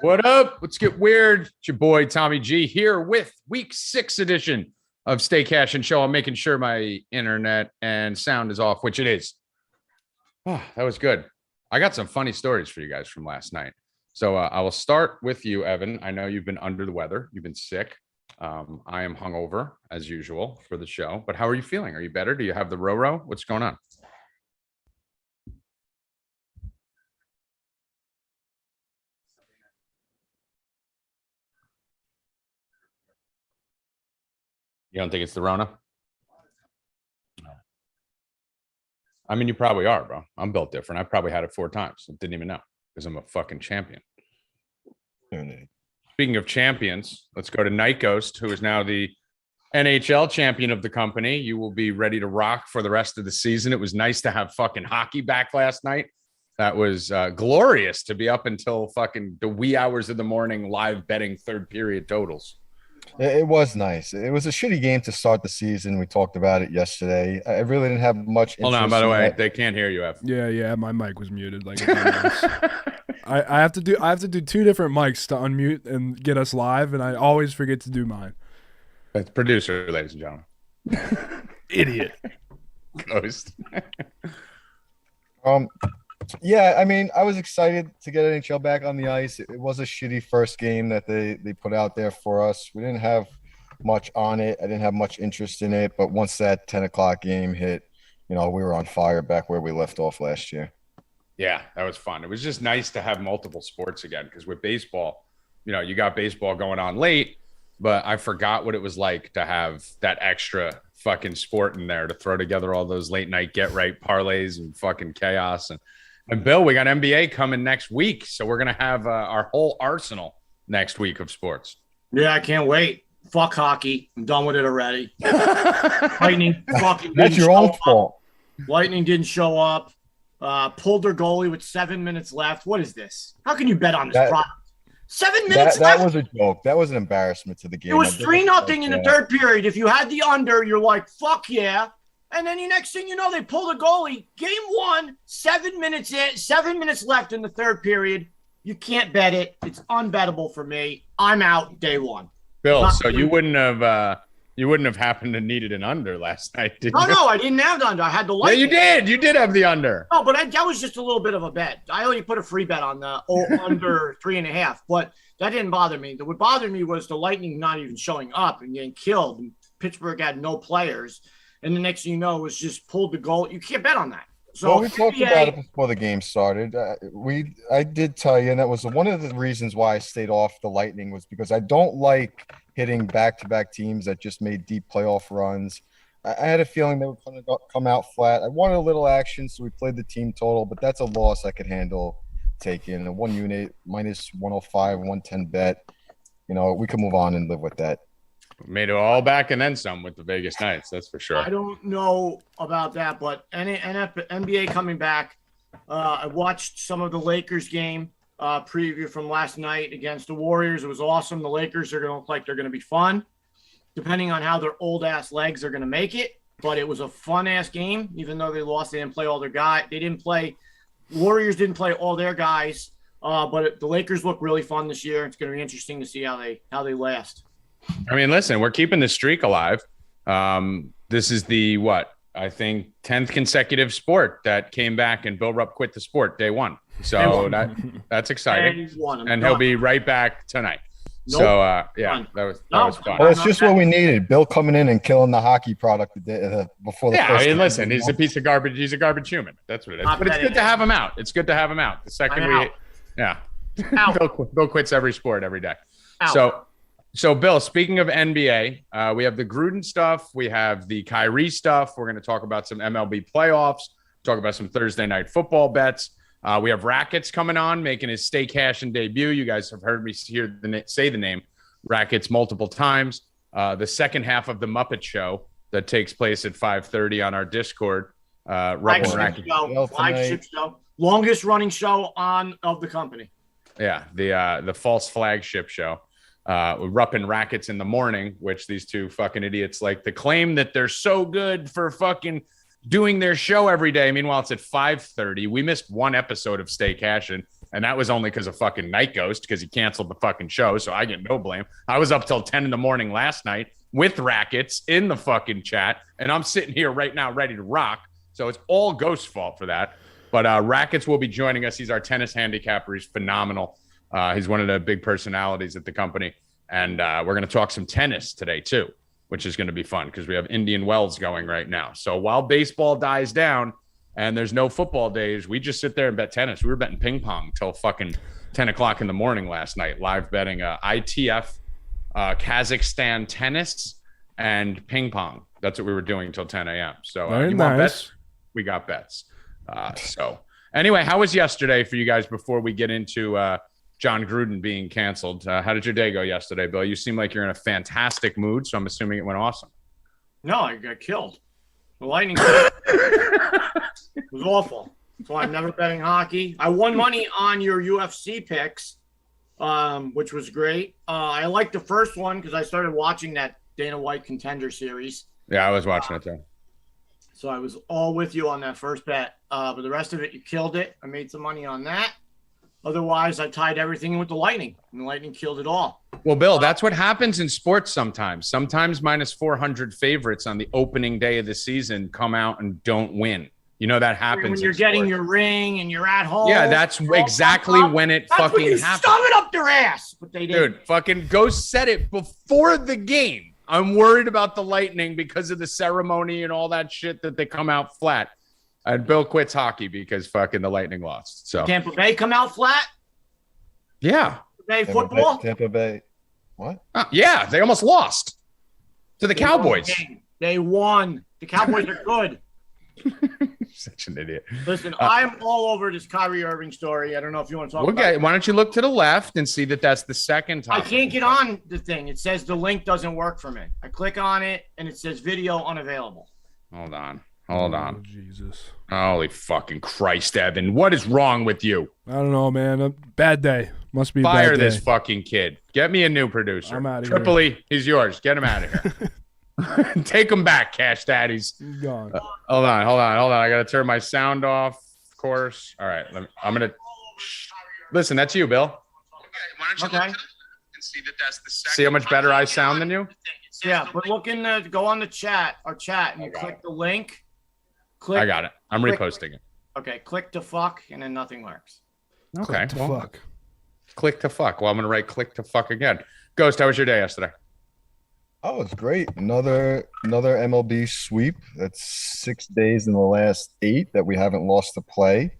What up? Let's get weird. It's your boy Tommy G here with week 6 edition of Stay Cashin Show. I'm making sure my internet and sound is off, which it is. Oh, that was good. I got some funny stories for you guys from last night. So I will start with you, Evan. I know you've been under the weather. You've been sick. I am hungover as usual for the show. But how are you feeling? Are you better? Do you have the row? What's going on? You don't think it's the Rona? I mean, you probably are, bro. I'm built different. I probably had it 4 times. I didn't even know because I'm a fucking champion. Speaking of champions, let's go to Night Ghost, who is now the NHL champion of the company. You will be ready to rock for the rest of the season. It was nice to have fucking hockey back last night. That was glorious to be up until fucking the wee hours of the morning live betting third period totals. It was nice. It was a shitty game to start the season. We talked about it yesterday. I really didn't have much interest. Hold on, by the way, they can't hear you, F. Yeah, my mic was muted. Like I have to do 2 different mics to unmute and get us live, and I always forget to do mine. That's producer, ladies and gentlemen. Idiot. Ghost. Yeah, I mean, I was excited to get NHL back on the ice. It was a shitty first game that they put out there for us. We didn't have much on it. I didn't have much interest in it. But once that 10 o'clock game hit, we were on fire back where we left off last year. Yeah, that was fun. It was just nice to have multiple sports again because with baseball, you got baseball going on late, but I forgot what it was like to have that extra fucking sport in there to throw together all those late night get right parlays and fucking chaos. And Bill, we got NBA coming next week, so we're gonna have our whole arsenal next week of sports. Yeah, I can't wait. Fuck hockey. I'm done with it already. Lightning fucking. That's your own fault. Lightning didn't show up. Pulled their goalie with 7 minutes left. What is this? How can you bet on this product? 7 minutes left. That was a joke. That was an embarrassment to the game. It was 3-0 in the third period. If you had the under, you're like, fuck yeah. And then the next thing you know, they pull the goalie. Game 1, 7 minutes in, 7 minutes left in the third period. You can't bet it. It's unbettable for me. I'm out day 1. Bill, so you wouldn't have happened to needed an under last night, did you? No, I didn't have the under. I had the light. Yeah, you did. You did have the under. No, but that was just a little bit of a bet. I only put a free bet on the under 3.5, but that didn't bother me. What bothered me was the Lightning not even showing up and getting killed. And Pittsburgh had no players. And the next thing you know was just pulled the goal. You can't bet on that. So we talked about it before the game started. I did tell you, and that was one of the reasons why I stayed off the Lightning was because I don't like hitting back-to-back teams that just made deep playoff runs. I had a feeling they were going to come out flat. I wanted a little action, so we played the team total, but that's a loss I could handle taking. A 1 unit minus 105, 110 bet. We could move on and live with that. Made it all back and then some with the Vegas Knights, that's for sure. I don't know about that, but NBA coming back. I watched some of the Lakers game preview from last night against the Warriors. It was awesome. The Lakers are going to look like they're going to be fun, depending on how their old-ass legs are going to make it. But it was a fun-ass game, even though they lost. They didn't play all their guys. Warriors didn't play all their guys, but the Lakers look really fun this year. It's going to be interesting to see how they last. I mean, listen, we're keeping the streak alive. This is the, I think 10th consecutive sport that came back and Bill Rupp quit the sport day 1. So that's exciting. And he'll be right back tonight. Nope. So, that was fun. Well, it's just what we needed. Bill coming in and killing the hockey product before the first. I mean, listen, he's a piece of garbage. He's a garbage human. That's what it is. But it's good to have him out. It's good to have him out. The second Bill quits every sport every day. So, Bill, speaking of NBA, we have the Gruden stuff. We have the Kyrie stuff. We're going to talk about some MLB playoffs, talk about some Thursday night football bets. We have Rackets coming on, making his Stay Cashin debut. You guys have heard me say the name Rackets multiple times. The second half of the Muppet Show that takes place at 5:30 on our Discord. Flagship show. Longest running show of the company. Yeah, the false flagship show. Rupp and Rackets in the morning, which these two fucking idiots like to claim that they're so good for fucking doing their show every day. Meanwhile, it's at 5:30. We missed one episode of Stay Cashin', and that was only because of fucking Night Ghost, because he canceled the fucking show, so I get no blame. I was up till 10 in the morning last night with Rackets in the fucking chat, and I'm sitting here right now ready to rock. So it's all Ghost's fault for that. But Rackets will be joining us. He's our tennis handicapper. He's phenomenal. He's one of the big personalities at the company. And we're going to talk some tennis today, too, which is going to be fun because we have Indian Wells going right now. So while baseball dies down and there's no football days, we just sit there and bet tennis. We were betting ping pong till fucking 10 o'clock in the morning last night, live betting ITF, Kazakhstan tennis, and ping pong. That's what we were doing till 10 a.m. So Very you nice. want bets? We got bets. So anyway, how was yesterday for you guys before we get into John Gruden being canceled? How did your day go yesterday, Bill? You seem like you're in a fantastic mood, so I'm assuming it went awesome. No, I got killed. The Lightning it was awful. So I'm never betting hockey. I won money on your UFC picks, which was great. I liked the first one because I started watching that Dana White Contender Series. Yeah, I was watching it too. So I was all with you on that first bet. But the rest of it, you killed it. I made some money on that. Otherwise, I tied everything in with the Lightning, and the Lightning killed it all. Well, Bill, that's what happens in sports sometimes. Sometimes minus 400 favorites on the opening day of the season come out and don't win. You know that happens when you're getting your ring and you're at home. Yeah, that's exactly when it fucking happens. Stuff it up their ass, but they didn't. Dude, fucking Ghost said it before the game. I'm worried about the Lightning because of the ceremony and all that shit that they come out flat. And Bill quits hockey because fucking the Lightning lost. So Tampa Bay come out flat? Yeah. Tampa Bay football? Tampa Bay. What? Yeah, they almost lost to the Cowboys. They won. The Cowboys are good. Such an idiot. Listen, I'm all over this Kyrie Irving story. I don't know if you want to talk about it. Why don't you look to the left and see that that's the second time? I can't get on the thing. It says the link doesn't work for me. I click on it, and it says video unavailable. Hold on. Oh, Jesus. Holy fucking Christ, Evan. What is wrong with you? I don't know, man. A bad day. Must be a Fire bad day. this fucking kid. Get me a new producer. I'm out of here. Tripoli, he's yours. Get him out of here. Take him back, Cash Daddies. He's gone. Hold on. I got to turn my sound off, of course. All right. I'm going to listen. That's you, Bill. Why don't you look and see that that's the second. See how much better I sound than you? Yeah, but look in the, go on the chat, our chat, and you click the link. I got it. I'm reposting it. Okay, click to fuck, and then nothing works. Okay. Click to fuck. Click to fuck. Well, I'm going to write click to fuck again. Ghost, how was your day yesterday? Oh, it's great. Another MLB sweep. That's 6 days in the last 8 that we haven't lost to play.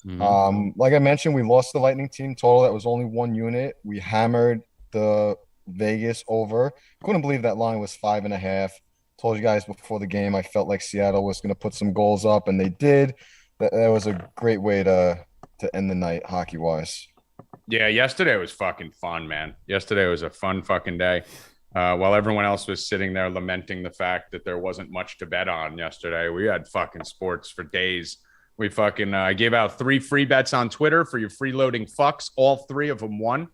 Mm-hmm. Like I mentioned, we lost the Lightning team total. That was only 1 unit. We hammered the Vegas over. Couldn't believe that line was 5.5. Told you guys before the game I felt like Seattle was going to put some goals up, and they did. That was a great way to end the night hockey-wise. Yeah, yesterday was fucking fun, man. Yesterday was a fun fucking day. While everyone else was sitting there lamenting the fact that there wasn't much to bet on yesterday, we had fucking sports for days. We fucking gave out 3 free bets on Twitter for your freeloading fucks. All 3 of them won.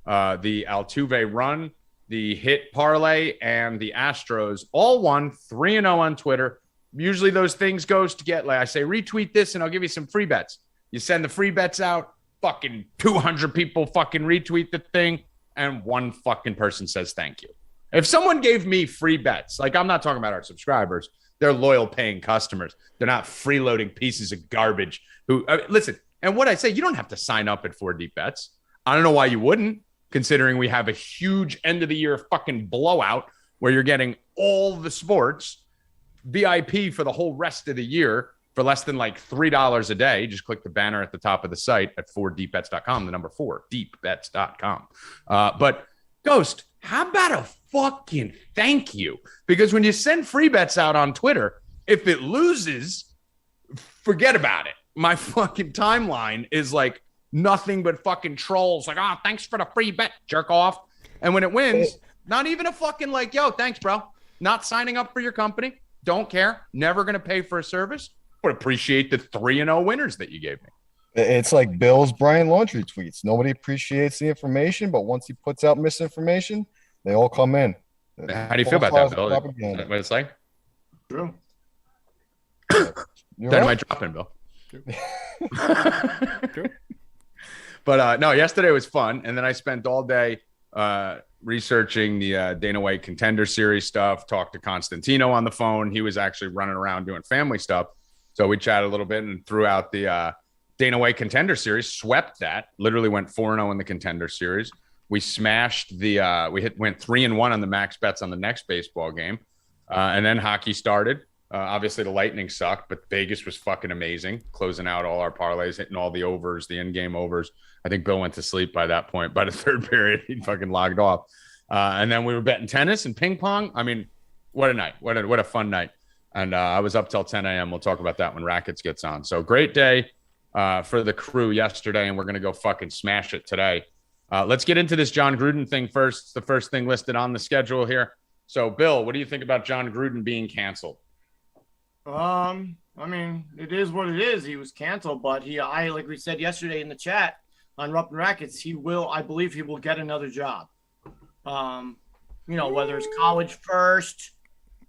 The Altuve run, the hit parlay, and the Astros all won 3-0 on Twitter. Usually those things goes to get, like I say, retweet this and I'll give you some free bets. You send the free bets out, fucking 200 people fucking retweet the thing, and 1 fucking person says thank you. If someone gave me free bets, like I'm not talking about our subscribers, they're loyal paying customers. They're not freeloading pieces of garbage who listen. And what I say, you don't have to sign up at 4 Deep Bets. I don't know why you wouldn't, considering we have a huge end of the year fucking blowout where you're getting all the sports VIP for the whole rest of the year for less than like $3 a day. Just click the banner at the top of the site at 4deepbets.com, the number 4, deepbets.com. But Ghost, how about a fucking thank you? Because when you send free bets out on Twitter, if it loses, forget about it. My fucking timeline is like nothing but fucking trolls. Like, thanks for the free bet, jerk off. And when it wins, not even a fucking like, yo, thanks, bro. Not signing up for your company. Don't care. Never going to pay for a service. Would appreciate the 3-0 winners that you gave me. It's like Bill's Brian Laundrie tweets. Nobody appreciates the information, but once he puts out misinformation, they all come in. How do you feel about that, Bill? What it's like? True. Dynamite dropping, Bill. But no, yesterday was fun, and then I spent all day researching the Dana White Contender Series stuff. Talked to Constantino on the phone. He was actually running around doing family stuff, so we chatted a little bit and threw out the Dana White Contender Series. Swept that. Literally went 4-0 in the Contender Series. We smashed the went 3-1 on the max bets on the next baseball game, and then hockey started. Obviously, the Lightning sucked, but Vegas was fucking amazing, closing out all our parlays, hitting all the overs, the in-game overs. I think Bill went to sleep by that point. By the third period, he fucking logged off. And then we were betting tennis and ping pong. I mean, what a night. What a fun night. And I was up till 10 a.m. We'll talk about that when Rackets gets on. So great day for the crew yesterday, and we're going to go fucking smash it today. Let's get into this John Gruden thing first. It's the first thing listed on the schedule here. So, Bill, what do you think about John Gruden being canceled? I mean, it is what it is. He was canceled, but like we said yesterday in the chat on Rupp and Rackets, I believe he will get another job. Whether it's college first,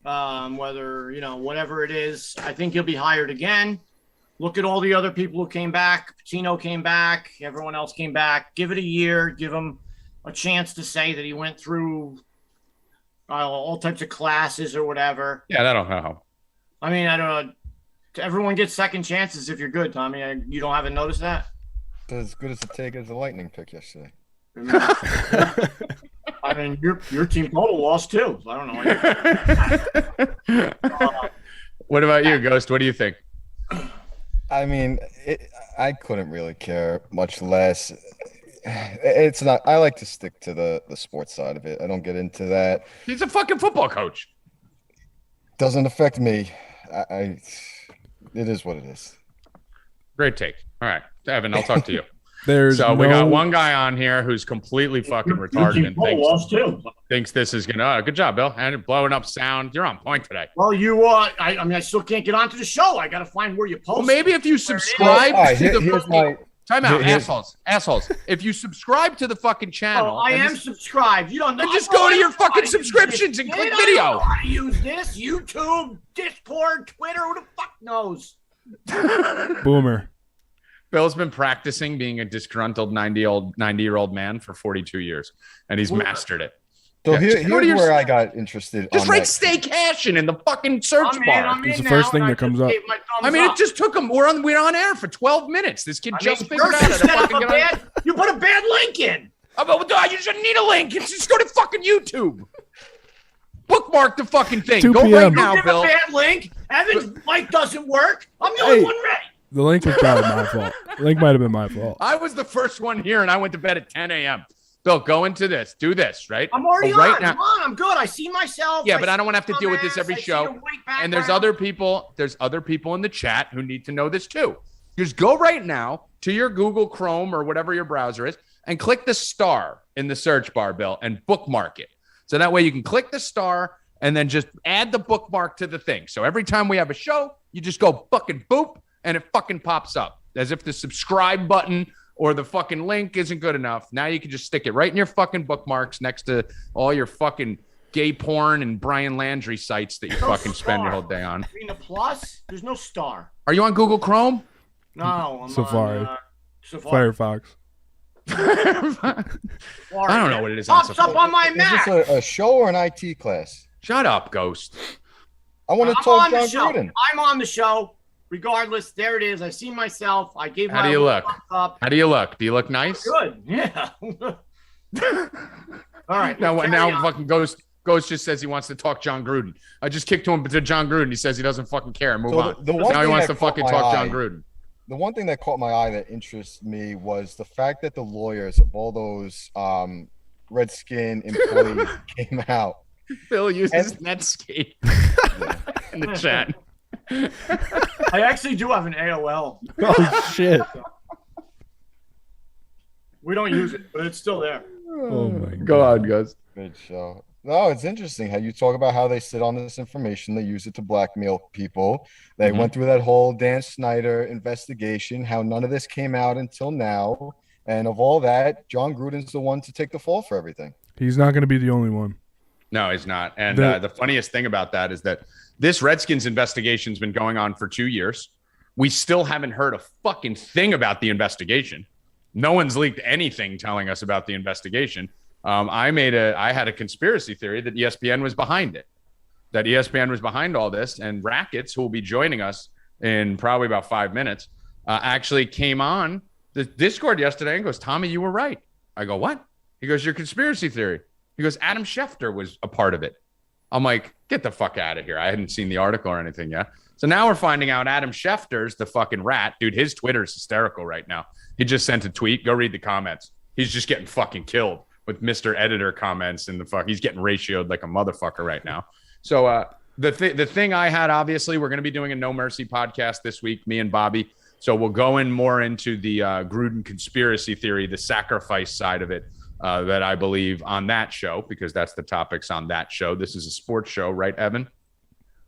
whether, whatever it is, I think he'll be hired again. Look at all the other people who came back. Pacino came back. Everyone else came back. Give it a year. Give him a chance to say that he went through all types of classes or whatever. Yeah, that'll help. I mean, I don't know. Everyone gets second chances if you're good, Tommy. You haven't noticed that? As good as a take as the Lightning pick yesterday. I mean, your team total lost too. So I don't know. What about you, Ghost? What do you think? I mean, I couldn't really care, much less. It's not. I like to stick to the sports side of it. I don't get into that. He's a fucking football coach. Doesn't affect me. It is what it is. Great take. All right, Evan, I'll talk to you. We got one guy on here who's completely fucking retarded and thinks this is gonna. Good job, Bill. And blowing up sound. You're on point today. Well, I still can't get onto the show. I got to find where you post. Well, maybe if you subscribe to the fucking time out, assholes. If you subscribe to the fucking channel, I am subscribed. You don't know. And just go to your fucking subscriptions and click video. I don't know how to use this. YouTube, Discord, Twitter. Who the fuck knows? Boomer. Bill's been practicing being a disgruntled 90-year-old man for 42 years, and he's mastered it. So here's where I got interested. Just write "Stay Cashin" in the fucking search bar. It's the first thing that comes up. I mean, it just took him. We're on air for 12 minutes. This kid just figured out. You put a bad link in. You shouldn't need a link. Just go to fucking YouTube. Bookmark the fucking thing. 2 Go PM. right now, Bill. A bad link. Evan's mic doesn't work. I'm the only one ready. The link was probably my fault. The link might have been my fault. I was the first one here, and I went to bed at 10 a.m. Bill, go into this. Do this, right? I'm already on. Now. Come on, I'm good. I see myself. Yeah, but I don't want to have to deal with this every show. And there's other people. There's other people in the chat who need to know this too. Just go right now to your Google Chrome or whatever your browser is, and click the star in the search bar, Bill, and bookmark it. So that way you can click the star and then just add the bookmark to the thing. So every time we have a show, you just go fucking boop, and it fucking pops up as if the subscribe button or the fucking link isn't good enough. Now you can just stick it right in your fucking bookmarks next to all your fucking gay porn and Brian Landry sites that you fucking spend your whole day on. I mean, a plus? There's no star. Are you on Google Chrome? No, I'm Safari. on Safari. Firefox. I don't know what it is. Pops up on my Mac. Is this a show or an IT class? Shut up, Ghost. I want to talk John Gruden. I'm on the show. Regardless, there it is. I see myself. I gave my How do you look? Up. How do you look? Do you look nice? Good. Yeah. All right. Now fucking Ghost just says he wants to talk John Gruden. I just kicked him to John Gruden. He says he doesn't fucking care. Move on. Now he wants to fucking talk John Gruden. The one thing that caught my eye that interests me was the fact that the lawyers of all those Redskin employees came out. Phil uses Netscape in the chat. I actually do have an AOL. Oh, shit. We don't use it, but it's still there. Oh, my God. Go on, guys. Good show. No, it's interesting how you talk about how they sit on this information. They use it to blackmail people. They went through that whole Dan Snyder investigation, how none of this came out until now. And of all that, John Gruden's the one to take the fall for everything. He's not going to be the only one. No, he's not. And the funniest thing about that is that This Redskins investigation's been going on for 2 years. We still haven't heard a fucking thing about the investigation. No one's leaked anything telling us about the investigation. I had a conspiracy theory that ESPN was behind it, that ESPN was behind all this, and Rackets, who will be joining us in probably about 5 minutes, actually came on the Discord yesterday and goes, Tommy, you were right. I go, what? He goes, your conspiracy theory. He goes, Adam Schefter was a part of it. I'm like, get the fuck out of here. I hadn't seen the article or anything yet. So now we're finding out Adam Schefter's the fucking rat. Dude, his Twitter is hysterical right now. He just sent a tweet. Go read the comments. He's just getting fucking killed with Mr. Editor comments and he's getting ratioed like a motherfucker right now. So the thing I had, obviously, we're going to be doing a No Mercy podcast this week, me and Bobby. So we'll go in more into the Gruden conspiracy theory, the sacrifice side of it. That I believe on that show, because that's the topics on that show. This is a sports show, right, Evan?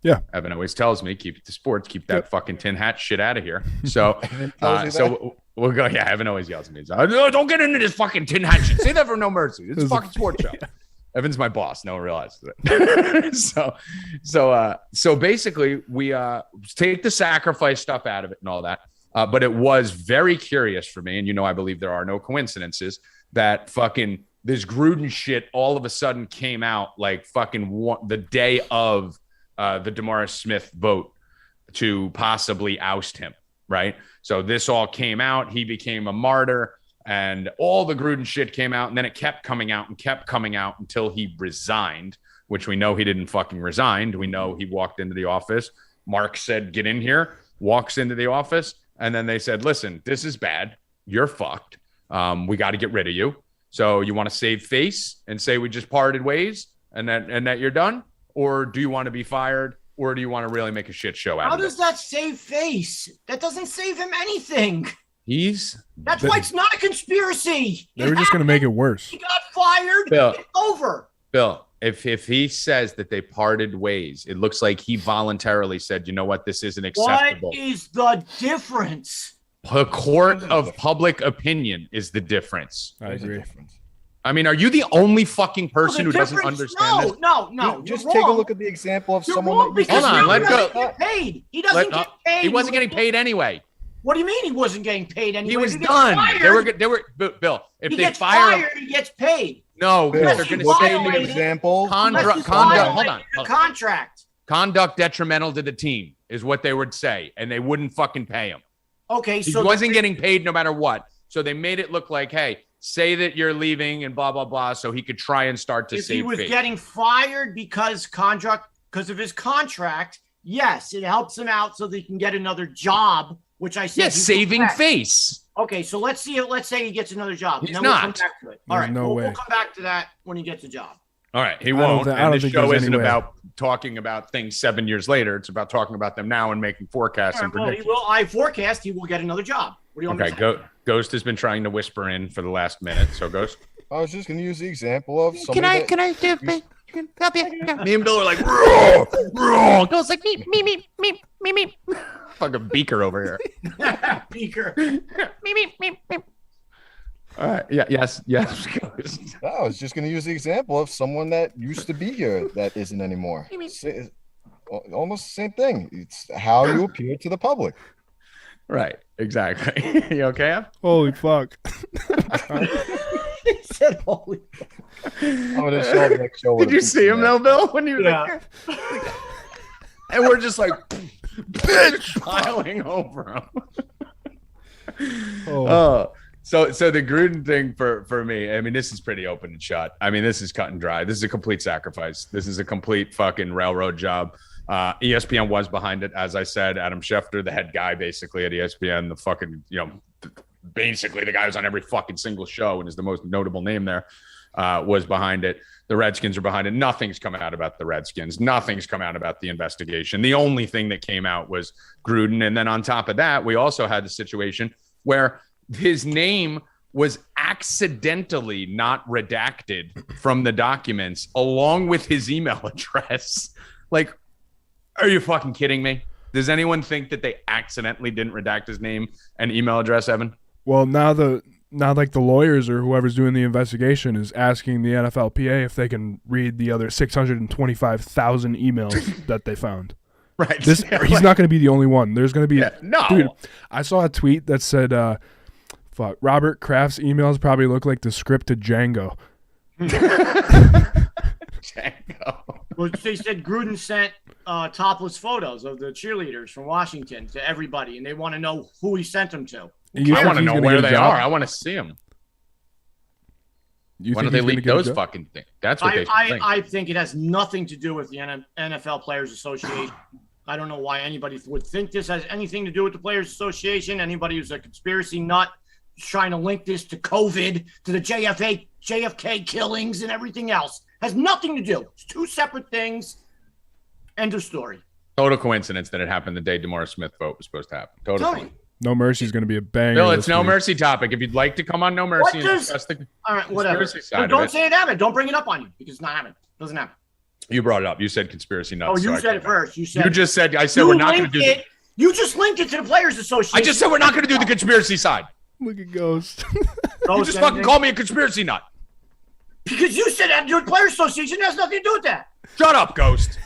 Yeah. Evan always tells me, keep it to sports, keep that fucking tin hat shit out of here. So, we'll go. Yeah, Evan always yells at me. Don't get into this fucking tin hat shit. Say that for No Mercy. It's a fucking sports show. Evan's my boss. No one realizes it. So basically, we take the sacrifice stuff out of it and all that. But it was very curious for me, and I believe there are no coincidences, that fucking this Gruden shit all of a sudden came out like fucking the day of the DeMaurice Smith vote to possibly oust him, right? So this all came out. He became a martyr, and all the Gruden shit came out, and then it kept coming out until he resigned, which we know he didn't fucking resign. We know he walked into the office. Mark said, get in here, walks into the office, and then they said, listen, this is bad. You're fucked. We got to get rid of you. So you want to save face and say we just parted ways and that you're done? Or do you want to be fired? Or do you want to really make a shit show out of it? How does that save face? That doesn't save him anything. That's why it's not a conspiracy. They were just going to make it worse. He got fired. Bill, it's over. Bill, if he says that they parted ways, it looks like he voluntarily said, you know what, this isn't acceptable. What is the difference? A court of public opinion is the difference. I agree. I mean, are you the only fucking person who doesn't understand this? No. Just take a look at the example of someone. Hold on, let go. Get paid. He doesn't get paid. He wasn't getting paid anyway. What do you mean he wasn't getting paid anyway? He was done. They were Bill. If they fire him, he gets paid. No, Bill, they're going to look say at the example. Conduct. Hold on. Contract. Conduct detrimental to the team is what they would say, and they wouldn't fucking pay him. Okay, so he wasn't getting paid no matter what. So they made it look like, hey, say that you're leaving and blah, blah, blah, so he could try and start to save face. If he was getting fired because of his contract, yes, it helps him out so that he can get another job, which I said. Yes, saving face. Okay, so let's say he gets another job. He's not. We'll come back to it. All right, we'll come back to that when he gets a job. All right, he won't. And this show isn't about talking about things 7 years later. It's about talking about them now and making forecasts and predictions. I forecast he will get another job. What do you want me to say? Ghost has been trying to whisper in for the last minute. So, Ghost. I was just going to use the example of somebody. Can I do me and Bill are like, roar. Bill's like, me. Fucking Beaker over here. Beaker. Me. All right. Yeah. Yes. Ghost. I was just going to use the example of someone that used to be here that isn't anymore. Almost the same thing. It's how you appear to the public. Right. Exactly. You okay? Holy fuck. He said holy fuck. I'm going to show the next show. Did you see him though, Bill? When you were there? And we're just like, bitch, piling over him. So the Gruden thing for me, I mean, this is pretty open and shut. I mean, this is cut and dry. This is a complete sacrifice. This is a complete fucking railroad job. ESPN was behind it, as I said. Adam Schefter, the head guy, basically at ESPN, the fucking, basically the guy who's on every fucking single show and is the most notable name there, was behind it. The Redskins are behind it. Nothing's come out about the Redskins. Nothing's come out about the investigation. The only thing that came out was Gruden. And then on top of that, we also had the situation where his name was accidentally not redacted from the documents along with his email address. Like, are you fucking kidding me? Does anyone think that they accidentally didn't redact his name and email address, Evan? Well, now like the lawyers or whoever's doing the investigation is asking the NFLPA if they can read the other 625,000 emails that they found. Right. He's not going to be the only one. There's going to be no. Dude, I saw a tweet that said, "Fuck, Robert Kraft's emails probably look like the script to Django." Django. Well, they said Gruden sent topless photos of the cheerleaders from Washington to everybody, and they want to know who he sent them to. I want to know where they are. I want to see them. Why don't they leak those fucking things? That's what they think. I think it has nothing to do with the NFL Players Association. I don't know why anybody would think this has anything to do with the Players Association. Anybody who's a conspiracy nut trying to link this to COVID, to the JFK killings and everything else. Has nothing to do. It's two separate things. End of story. Total coincidence that it happened the day DeMaurice Smith vote was supposed to happen. Totally. No Mercy is going to be a banger. Bill, it's No Mercy topic. If you'd like to come on No Mercy and discuss the all right, whatever. Don't say it happened. Don't bring it up on you because it's not happening. It doesn't happen. You brought it up. You said conspiracy nuts. Oh, you said it first. You just said. I said we're not going to do it. You just linked it to the Players Association. I just said we're not going to do the conspiracy side. Look at Ghost. You just fucking call me a conspiracy nut. Because you said that your Players Association has nothing to do with that. Shut up, Ghost.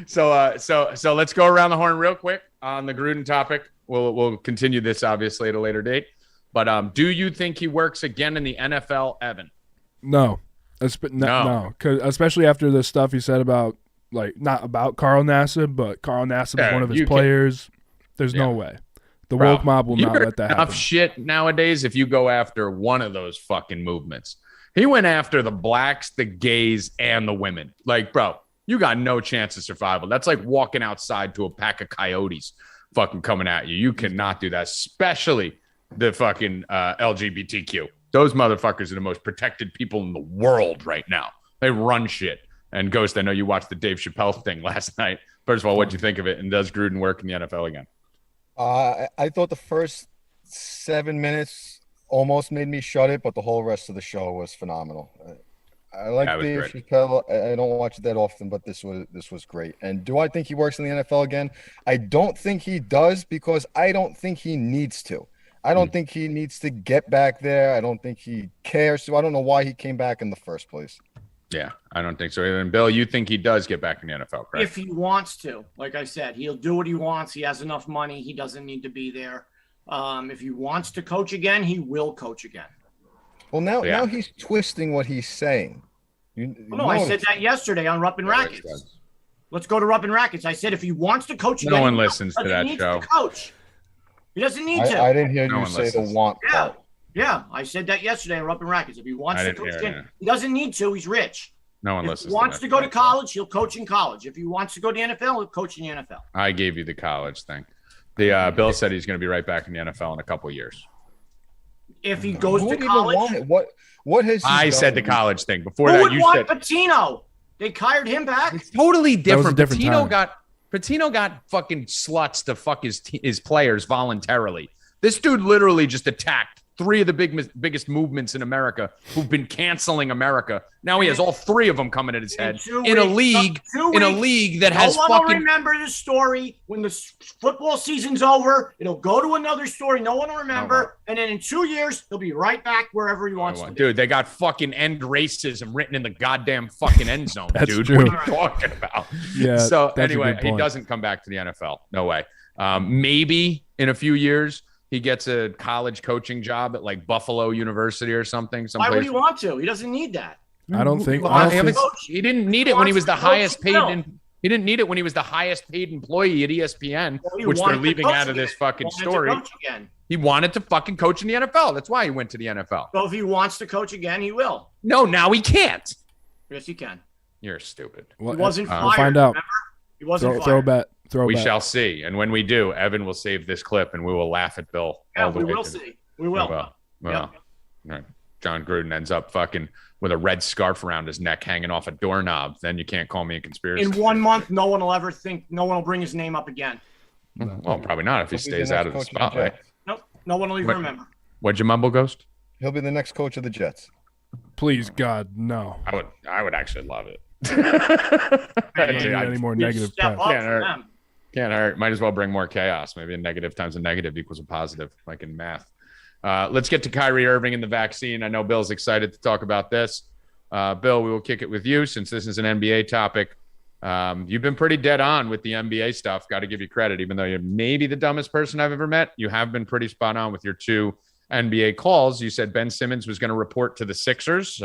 So let's go around the horn real quick on the Gruden topic. We'll continue this obviously at a later date. But do you think he works again in the NFL, Evan? No. No. Because especially after the stuff he said about, like, not about Carl Nassib, but Carl Nassib is one of his players. There's no way. The woke mob will not let that happen. Enough shit nowadays if you go after one of those fucking movements. He went after the blacks, the gays, and the women. Like, bro, you got no chance of survival. That's like walking outside to a pack of coyotes fucking coming at you. You cannot do that, especially the fucking LGBTQ. Those motherfuckers are the most protected people in the world right now. They run shit. And Ghost, I know you watched the Dave Chappelle thing last night. First of all, what'd you think of it? And does Gruden work in the NFL again? I thought the first 7 minutes almost made me shut it, but the whole rest of the show was phenomenal. I like Dave Chappelle. I don't watch it that often, but this was great. And do I think he works in the NFL again? I don't think he does because I don't think he needs to. I don't think he needs to get back there. I don't think he cares. So I don't know why he came back in the first place. Yeah, I don't think so either. And Bill, you think he does get back in the NFL, correct? If he wants to. Like I said, he'll do what he wants. He has enough money. He doesn't need to be there. If he wants to coach again, he will coach again. Well, now he's twisting what he's saying. I said that yesterday on Rupp and Rackets. Let's go to Rupp and Rackets. I said if he wants to coach again, no one listens to that show. Coach. He doesn't need to. I didn't hear you say the want part. Yeah, I said that yesterday on Rupp and Rackets. If he wants to coach again, he doesn't need to. He's rich. No one listens. If he wants to go to college, he'll coach in college. If he wants to go to the NFL, he'll coach in the NFL. I gave you the college thing. The Bill said he's going to be right back in the NFL in a couple of years. If he goes to college, what has I said the college thing before that? You said Patino. They hired him back. It's totally different. Patino got fucking sluts to fuck his players voluntarily. This dude literally just attacked three of the biggest movements in America who've been canceling America. Now he has all three of them coming at his head in a league that has fucking. No one will remember the story when the football season's over. It'll go to another story. No one will remember, and then in 2 years he'll be right back wherever he wants to be. Dude, they got fucking end racism written in the goddamn fucking end zone, dude. True. What are you talking about? Yeah. So anyway, he doesn't come back to the NFL. No way. Maybe in a few years. He gets a college coaching job at like Buffalo University or something. Why would he want to? He doesn't need that. I don't think he didn't need it when he was the highest paid. He didn't need it when he was the highest paid employee at ESPN, which they're leaving out of this fucking story. He wanted to fucking coach in the NFL. That's why he went to the NFL. So if he wants to coach again, he will. No, now he can't. Yes, he can. You're stupid. He wasn't fired. We'll find out. Remember? He wasn't fired. Throw a bet. We shall see. And when we do, Evan will save this clip and we will laugh at Bill. Yeah, we will see. We will. Well, John Gruden ends up fucking with a red scarf around his neck hanging off a doorknob. Then you can't call me a conspiracy. In 1 month, no one will bring his name up again. Well, probably not if he stays out of the spotlight. Nope. No one will even remember. What'd you mumble, Ghost? He'll be the next coach of the Jets. Please, God, no. I would actually love it. Any more negative press. Can't hurt. Might as well bring more chaos. Maybe a negative times a negative equals a positive, like in math. Let's get to Kyrie Irving and the vaccine. I know Bill's excited to talk about this. Bill, we will kick it with you since this is an NBA topic. You've been pretty dead on with the NBA stuff. Got to give you credit, even though you're maybe the dumbest person I've ever met. You have been pretty spot on with your 2 NBA calls. You said Ben Simmons was going to report to the Sixers.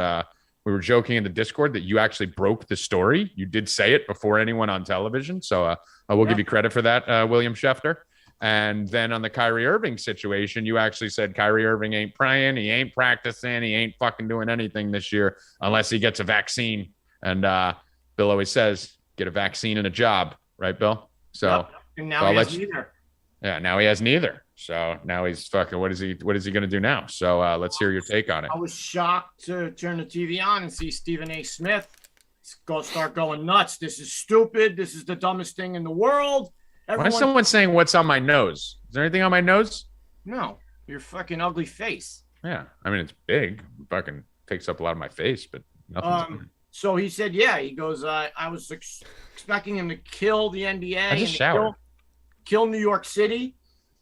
We were joking in the Discord that you actually broke the story. You did say it before anyone on television. So I will give you credit for that, William Schefter. And then on the Kyrie Irving situation, you actually said Kyrie Irving ain't playing. He ain't practicing. He ain't fucking doing anything this year unless he gets a vaccine. And Bill always says, get a vaccine and a job. Right, Bill? So and now he has neither. Yeah, now he has neither. So now he's fucking, what is he going to do now? So let's hear your take on it. I was shocked to turn the TV on and see Stephen A. Smith start going nuts. This is stupid. This is the dumbest thing in the world. Why is someone saying what's on my nose? Is there anything on my nose? No, your fucking ugly face. Yeah, I mean, it's big. It fucking takes up a lot of my face, but nothing. So he said, he goes, I was expecting him to kill the NBA and kill New York City.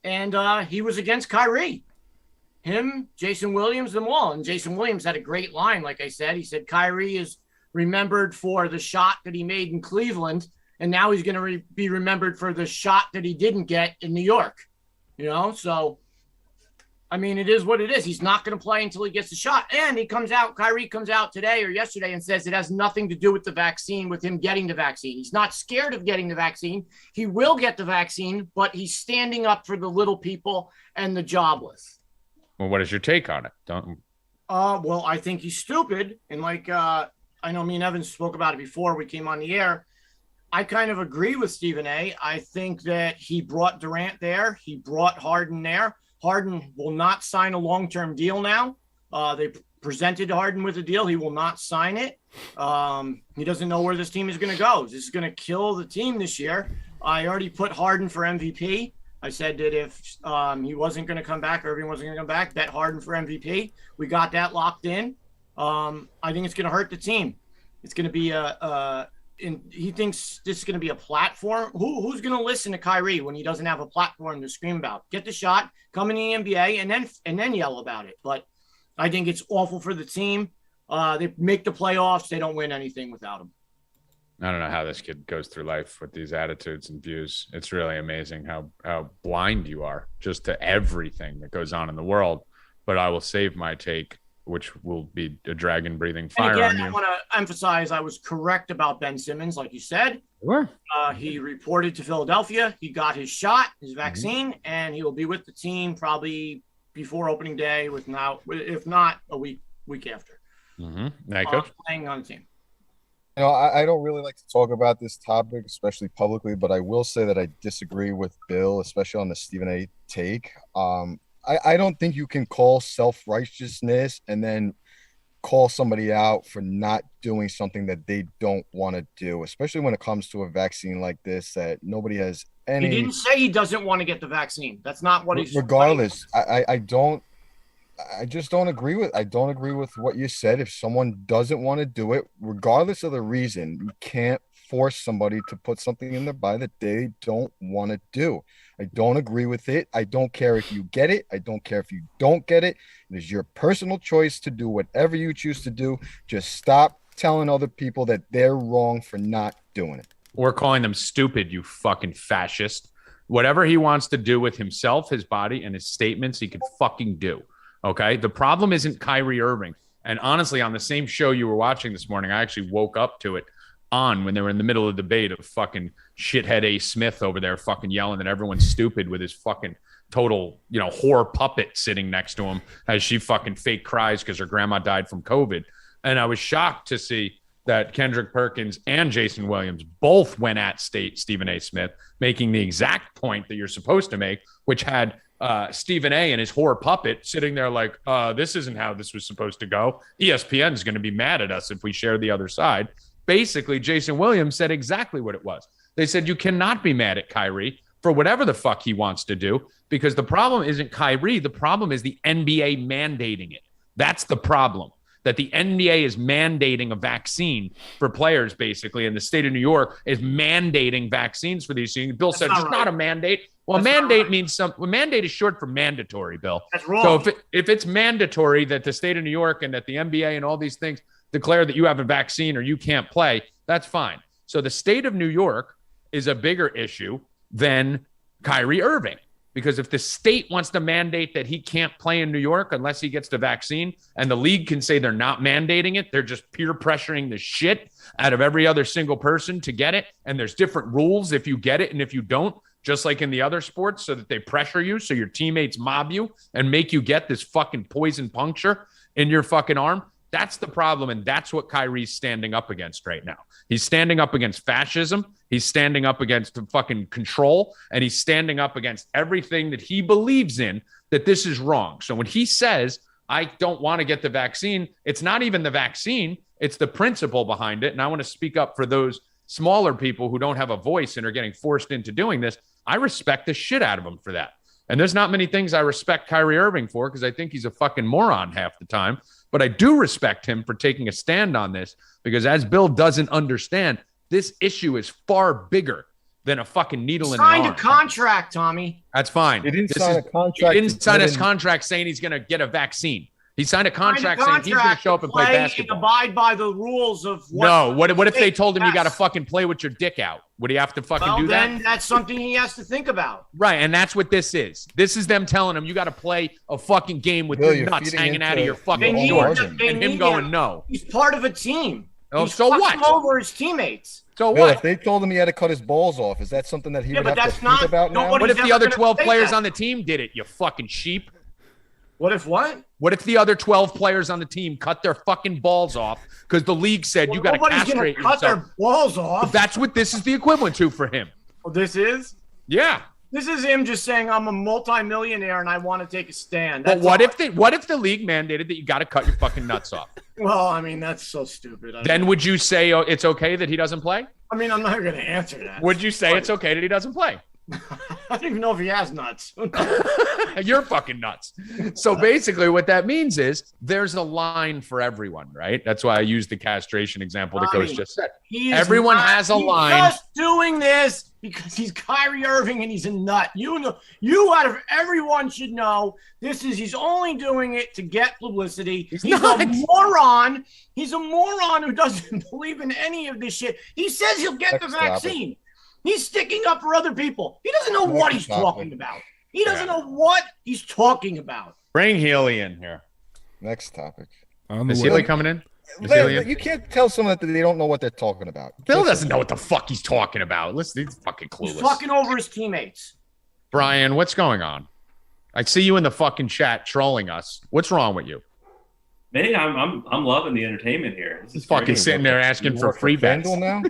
And he was against Kyrie. Him, Jason Williams, them all. And Jason Williams had a great line, like I said. He said, Kyrie is remembered for the shot that he made in Cleveland. And now he's going to be remembered for the shot that he didn't get in New York. So, I mean, it is what it is. He's not going to play until he gets the shot. And Kyrie comes out today or yesterday and says it has nothing to do with the vaccine, with him getting the vaccine. He's not scared of getting the vaccine. He will get the vaccine, but he's standing up for the little people and the jobless. Well, what is your take on it? Well, I think he's stupid. And I know me and Evan spoke about it before we came on the air. I kind of agree with Stephen A. I think that he brought Durant there. He brought Harden there. Harden will not sign a long-term deal now. They presented Harden with a deal. He will not sign it. He doesn't know where this team is going to go. This is going to kill the team this year. I already put Harden for MVP. I said that if he wasn't going to come back or Irving wasn't going to come back, bet Harden for MVP. We got that locked in. I think it's going to hurt the team. It's going to be he thinks this is going to be a platform. Who's going to listen to Kyrie when he doesn't have a platform to scream about? Get the shot, come in the NBA, and then yell about it. But I think it's awful for the team. They make the playoffs. They don't win anything without him. I don't know how this kid goes through life with these attitudes and views. It's really amazing how blind you are just to everything that goes on in the world. But I will save my take, which will be a dragon breathing fire and again, on you. I want to emphasize I was correct about Ben Simmons, like you said. Sure. He reported to Philadelphia. He got his shot, his vaccine, and he will be with the team probably before opening day, if not a week after. Coach? Playing on the team. I don't really like to talk about this topic, especially publicly, but I will say that I disagree with Bill, especially on the Stephen A. take. I don't think you can call self-righteousness and then call somebody out for not doing something that they don't want to do, especially when it comes to a vaccine like this that nobody has any. He didn't say he doesn't want to get the vaccine. That's not what he's. Regardless, I just don't agree with. I don't agree with what you said. If someone doesn't want to do it, regardless of the reason, you can't force somebody to put something in their body that they don't want to do. I don't agree with it. I don't care if you get it. I don't care if you don't get it. It is your personal choice to do whatever you choose to do. Just stop telling other people that they're wrong for not doing it. Or calling them stupid, you fucking fascist. Whatever he wants to do with himself, his body, and his statements, he could fucking do. Okay? The problem isn't Kyrie Irving. And honestly, on the same show you were watching this morning, I actually woke up to it when they were in the middle of the debate of fucking shithead A. Smith over there fucking yelling that everyone's stupid with his fucking total, whore puppet sitting next to him as she fucking fake cries because her grandma died from COVID. And I was shocked to see that Kendrick Perkins and Jason Williams both went at Stephen A. Smith, making the exact point that you're supposed to make, which had Stephen A. and his whore puppet sitting there like, this isn't how this was supposed to go. ESPN is going to be mad at us if we share the other side. Basically, Jason Williams said exactly what it was. They said you cannot be mad at Kyrie for whatever the fuck he wants to do, because the problem isn't Kyrie. The problem is the NBA mandating it. That's the problem, that the NBA is mandating a vaccine for players, basically, and the state of New York is mandating vaccines for these things. Bill said it's not a mandate. Well, mandate means something. Well, mandate is short for mandatory, Bill. That's wrong. So if it's mandatory that the state of New York and that the NBA and all these things declare that you have a vaccine or you can't play, that's fine. So the state of New York is a bigger issue than Kyrie Irving. Because if the state wants to mandate that he can't play in New York unless he gets the vaccine, and the league can say they're not mandating it, they're just peer pressuring the shit out of every other single person to get it. And there's different rules if you get it and if you don't, just like in the other sports, so that they pressure you, so your teammates mob you and make you get this fucking poison puncture in your fucking arm. That's the problem, and that's what Kyrie's standing up against right now. He's standing up against fascism. He's standing up against the fucking control, and he's standing up against everything that he believes in, that this is wrong. So when he says, I don't want to get the vaccine, it's not even the vaccine, it's the principle behind it. And I want to speak up for those smaller people who don't have a voice and are getting forced into doing this. I respect the shit out of him for that. And there's not many things I respect Kyrie Irving for, because I think he's a fucking moron half the time. But I do respect him for taking a stand on this, because as Bill doesn't understand, this issue is far bigger than a fucking needle in the arm. Signed a contract, Tommy. That's fine. He didn't sign a contract. He didn't sign a contract saying he's going to get a vaccine. He signed a contract saying he's going to show up and play basketball. And abide by the rules of what. No, what if they told him you got to fucking play with your dick out? Would he have to fucking do that? Then that's something he has to think about. Right, and that's what this is. This is them telling him you got to play a fucking game with your nuts hanging out of your fucking shorts, and him going no. He's part of a team. Oh, He's so what? Over his teammates. So Bill, what? if they told him he had to cut his balls off, is that something that he would have to think about now? What if the other 12 players on the team did it, you fucking sheep? What if what? What if the other 12 players on the team cut their fucking balls off because the league said you got to castrate yourself? Cut their balls off. But that's what this is the equivalent to for him. Oh, this is? Yeah. This is him just saying I'm a multimillionaire and I want to take a stand. But what if the league mandated that you got to cut your fucking nuts off? Well, I mean, that's so stupid. Then would you say it's okay that he doesn't play? I mean, I'm not going to answer that. Would you say it's okay that he doesn't play? I don't even know if he has nuts. You're fucking nuts. So basically what that means is there's a line for everyone, right? That's why I used the castration example that Coach just said. Everyone has a line. He's just doing this because he's Kyrie Irving and he's a nut. You know, you out of everyone should know he's only doing it to get publicity. He's a moron. He's a moron who doesn't believe in any of this shit. He says he'll get the vaccine. He's sticking up for other people. He doesn't know what he's talking about. He doesn't know what he's talking about. Bring Healy in here. Next topic. Is Healy coming in? You can't tell someone that they don't know what they're talking about. Bill doesn't know what the fuck he's talking about. Listen, he's fucking clueless. He's fucking over his teammates. Brian, what's going on? I see you in the fucking chat trolling us. What's wrong with you? Man, I'm loving the entertainment here. He's fucking sitting there asking for free bets. Now?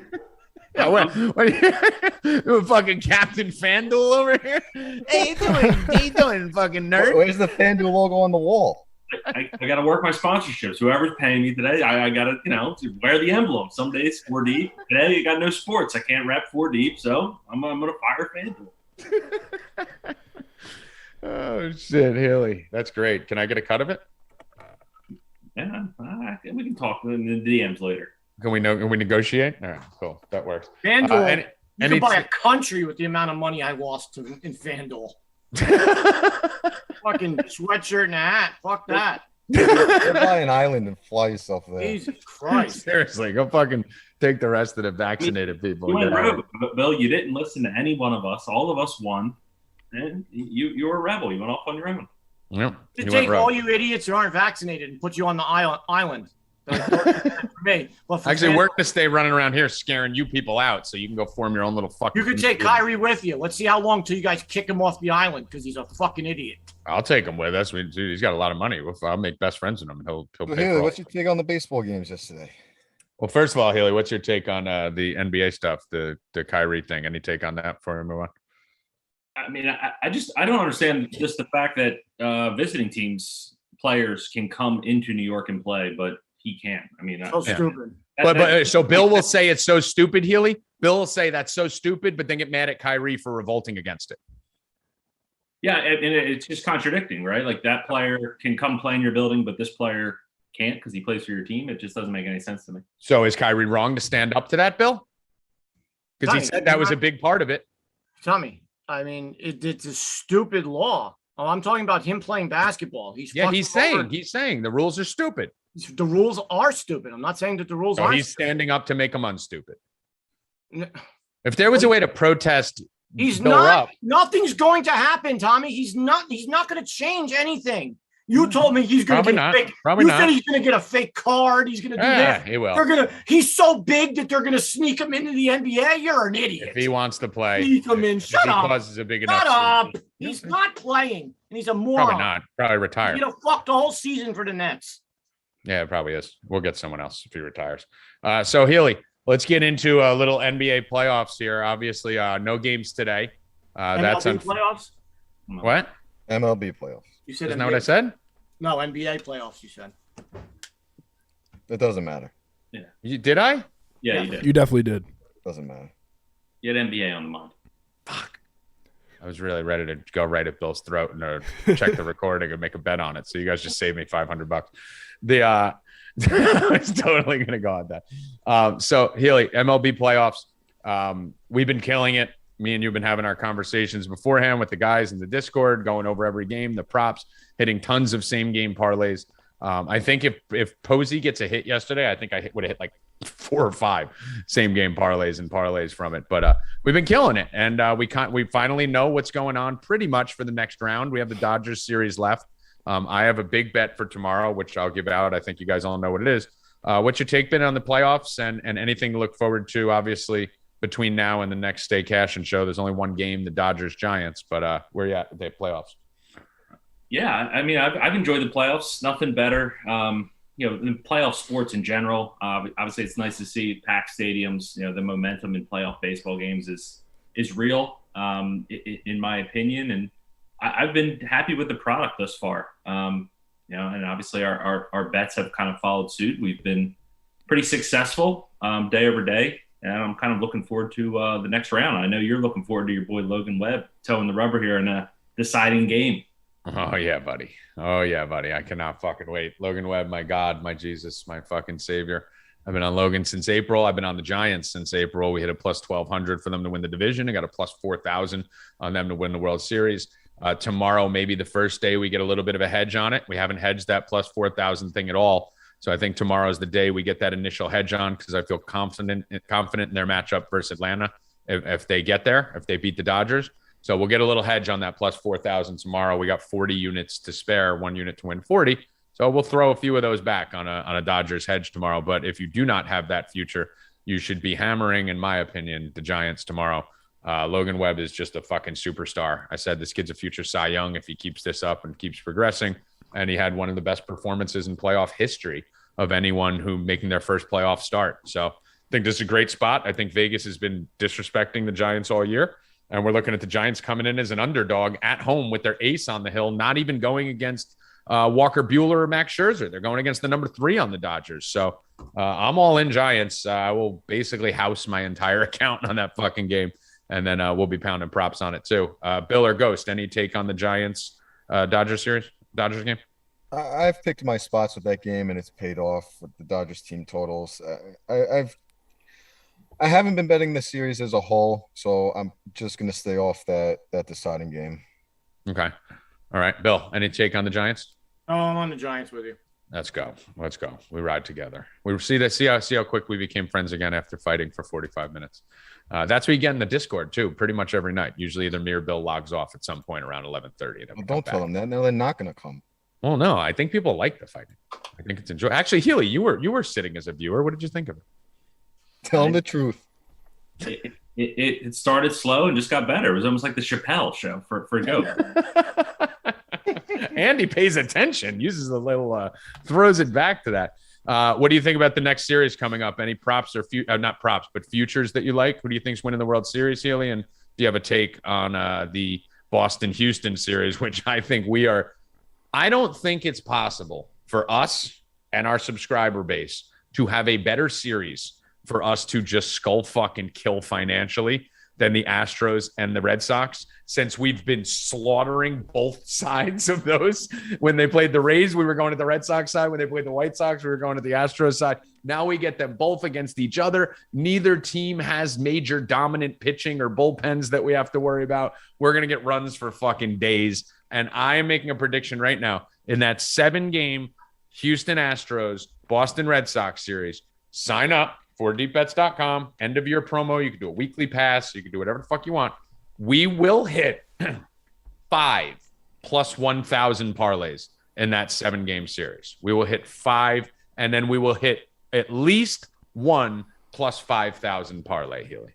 Yeah, what you fucking Captain FanDuel over here? Hey, you doing, fucking nerd? Where's the FanDuel logo on the wall? I got to work my sponsorships. Whoever's paying me today, I got to, wear the emblem. Some days 4 deep. Today you got no sports. I can't rap 4 deep, so I'm going to fire FanDuel. Oh, shit, Haley. That's great. Can I get a cut of it? Yeah, we can talk in the DMs later. Can we negotiate? All right, cool. That works. FanDuel, you can buy a country with the amount of money I lost in FanDuel. Fucking sweatshirt and a hat. Fuck that. Go buy an island and fly yourself there. Jesus Christ. Seriously, go fucking take the rest of the vaccinated people. Bill, you didn't listen to any one of us. All of us won. And you were a rebel. You went off on your own. Yep. To take all you idiots who aren't vaccinated and put you on the island. For me. Well, for actually, we're going to stay running around here scaring you people out so you can go form your own little fucking. You can take Kyrie with you. Let's see how long till you guys kick him off the island because he's a fucking idiot. I'll take him with us. He's got a lot of money. I'll make best friends with him. And he'll pay Haley, what's your take on the baseball games yesterday? Well, first of all, Haley, what's your take on the NBA stuff, the Kyrie thing? Any take on that before we move on? I mean, I don't understand just the fact that visiting teams players can come into New York and play, but he can't. I mean, so stupid. But so Bill will say it's so stupid, Healy. Bill will say that's so stupid, but then get mad at Kyrie for revolting against it. Yeah, and it's just contradicting, right? Like that player can come play in your building, but this player can't because he plays for your team. It just doesn't make any sense to me. So is Kyrie wrong to stand up to that, Bill? Because he said that was a big part of it. Tommy, I mean, it's a stupid law. Oh, I'm talking about him playing basketball. He's saying the rules are stupid. The rules are stupid. I'm not saying that the rules aren't. He's standing up to make them unstupid. If there was a way to protest, he's not. Nothing's going to happen, Tommy. He's not going to change anything. You told me he's going to get a fake. You said he's going to get a fake card. He's going to do this. He will. He's so big that they're going to sneak him into the NBA. You're an idiot. If he wants to play, sneak him in. Shut up. Causes a big enough. Shut up. He's not playing, and he's a moron. Probably not. Probably retire. He's going to fuck the whole season for the Nets. Yeah, it probably is. We'll get someone else if he retires. So Healy, let's get into a little NBA playoffs here. Obviously, no games today. That's playoffs. What? MLB playoffs. You said isn't that what I said? No, NBA playoffs. You said. It doesn't matter. Yeah. Did I? Yeah, you did. You definitely did. Doesn't matter. You had NBA on the mind. Fuck. I was really ready to go right at Bill's throat and check the recording and make a bet on it. So you guys just saved me $500. I was totally gonna go on that. So Healy, MLB playoffs. We've been killing it. Me and you've been having our conversations beforehand with the guys in the Discord, going over every game, the props, hitting tons of same game parlays. I think if Posey gets a hit yesterday, I think I would have hit like 4 or 5 same game parlays from it. But we've been killing it, and we finally know what's going on pretty much for the next round. We have the Dodgers series left. I have a big bet for tomorrow, which I'll give out. I think you guys all know what it is. What's your take been on the playoffs and anything to look forward to? Obviously, between now and the next Stay Cashin show, there's only one game, the Dodgers Giants. But where are you at with the playoffs? Yeah, I mean, I've enjoyed the playoffs. Nothing better. In playoff sports in general. Obviously, it's nice to see packed stadiums. The momentum in playoff baseball games is real, in my opinion, and I've been happy with the product thus far. And obviously our bets have kind of followed suit. We've been pretty successful day over day, and I'm kind of looking forward to the next round. I know you're looking forward to your boy Logan Webb towing the rubber here in a deciding game. Oh yeah, buddy. I cannot fucking wait. Logan Webb, my God, my Jesus, my fucking savior. I've been on Logan since April. I've been on the Giants since April. We hit a plus 1,200 for them to win the division. I got a plus 4,000 on them to win the World Series. Tomorrow, maybe the first day we get a little bit of a hedge on it. We haven't hedged that plus 4,000 thing at all. So I think tomorrow is the day we get that initial hedge on, because I feel confident in their matchup versus Atlanta if they get there, if they beat the Dodgers. So we'll get a little hedge on that plus 4,000 tomorrow. We got 40 units to spare, 1 unit to win 40. So we'll throw a few of those back on a Dodgers hedge tomorrow. But if you do not have that future, you should be hammering, in my opinion, the Giants tomorrow. Logan Webb is just a fucking superstar. I said this kid's a future Cy Young if he keeps this up and keeps progressing. And he had one of the best performances in playoff history of anyone who making their first playoff start. So I think this is a great spot. I think Vegas has been disrespecting the Giants all year. And we're looking at the Giants coming in as an underdog at home with their ace on the hill, not even going against Walker Buehler or Max Scherzer. They're going against the number 3 on the Dodgers. So I'm all in Giants. I will basically house my entire account on that fucking game. And then we'll be pounding props on it too. Bill or Ghost, any take on the Giants Dodgers game? I've picked my spots with that game, and it's paid off with the Dodgers team totals. I haven't been betting the series as a whole, so I'm just going to stay off that deciding game. Okay. All right. Bill, any take on the Giants? Oh, I'm on the Giants with you. Let's go. We ride together. We see how quick we became friends again after fighting for 45 minutes. That's what you get in the Discord too, pretty much every night. Usually either me or Bill logs off at some point around 11:30. Well, don't tell them that. No, they're not going to come. Well, no, I think people like the fighting. I think it's enjoyable. Actually, Healy, you were sitting as a viewer. What did you think of it? Tell them the truth. It started slow and just got better. It was almost like the Chappelle show for Goat. Andy pays attention, uses a little, throws it back to that. What do you think about the next series coming up? Any props or not props, but futures that you like? Who do you think's winning the World Series, Healy? And do you have a take on the Boston-Houston series, which I think we are? I don't think it's possible for us and our subscriber base to have a better series for us to just skull fucking kill financially than the Astros and the Red Sox, since we've been slaughtering both sides of those. When they played the Rays, we were going to the Red Sox side. When they played the White Sox, we were going to the Astros side. Now we get them both against each other. Neither team has major dominant pitching or bullpens that we have to worry about. We're going to get runs for fucking days. And I am making a prediction right now in that 7-game Houston Astros, Boston Red Sox series. Sign up 4deepbets.com, end of year promo. You can do a weekly pass. You can do whatever the fuck you want. We will hit 5 plus 1,000 parlays in that 7-game series. We will hit 5, and then we will hit at least 1 plus 5,000 parlay, Healy.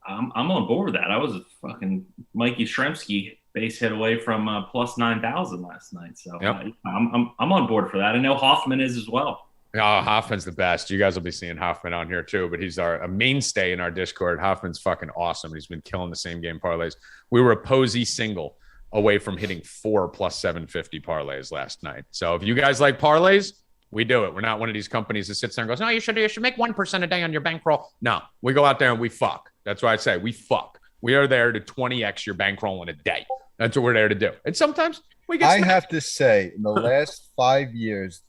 I'm on board with that. I was a fucking Mikey Shremsky base hit away from plus 9,000 last night. So yep. I'm on board for that. I know Hoffman is as well. Oh, Hoffman's the best. You guys will be seeing Hoffman on here too, but he's a mainstay in our Discord. Hoffman's fucking awesome. He's been killing the same game parlays. We were a Posey single away from hitting 4 plus 750 parlays last night. So if you guys like parlays, we do it. We're not one of these companies that sits there and goes, no, you should make 1% a day on your bankroll. No, we go out there and we fuck. That's why I say we fuck. We are there to 20x your bankroll in a day. That's what we're there to do. And sometimes we get I have to say, in the last 5 years,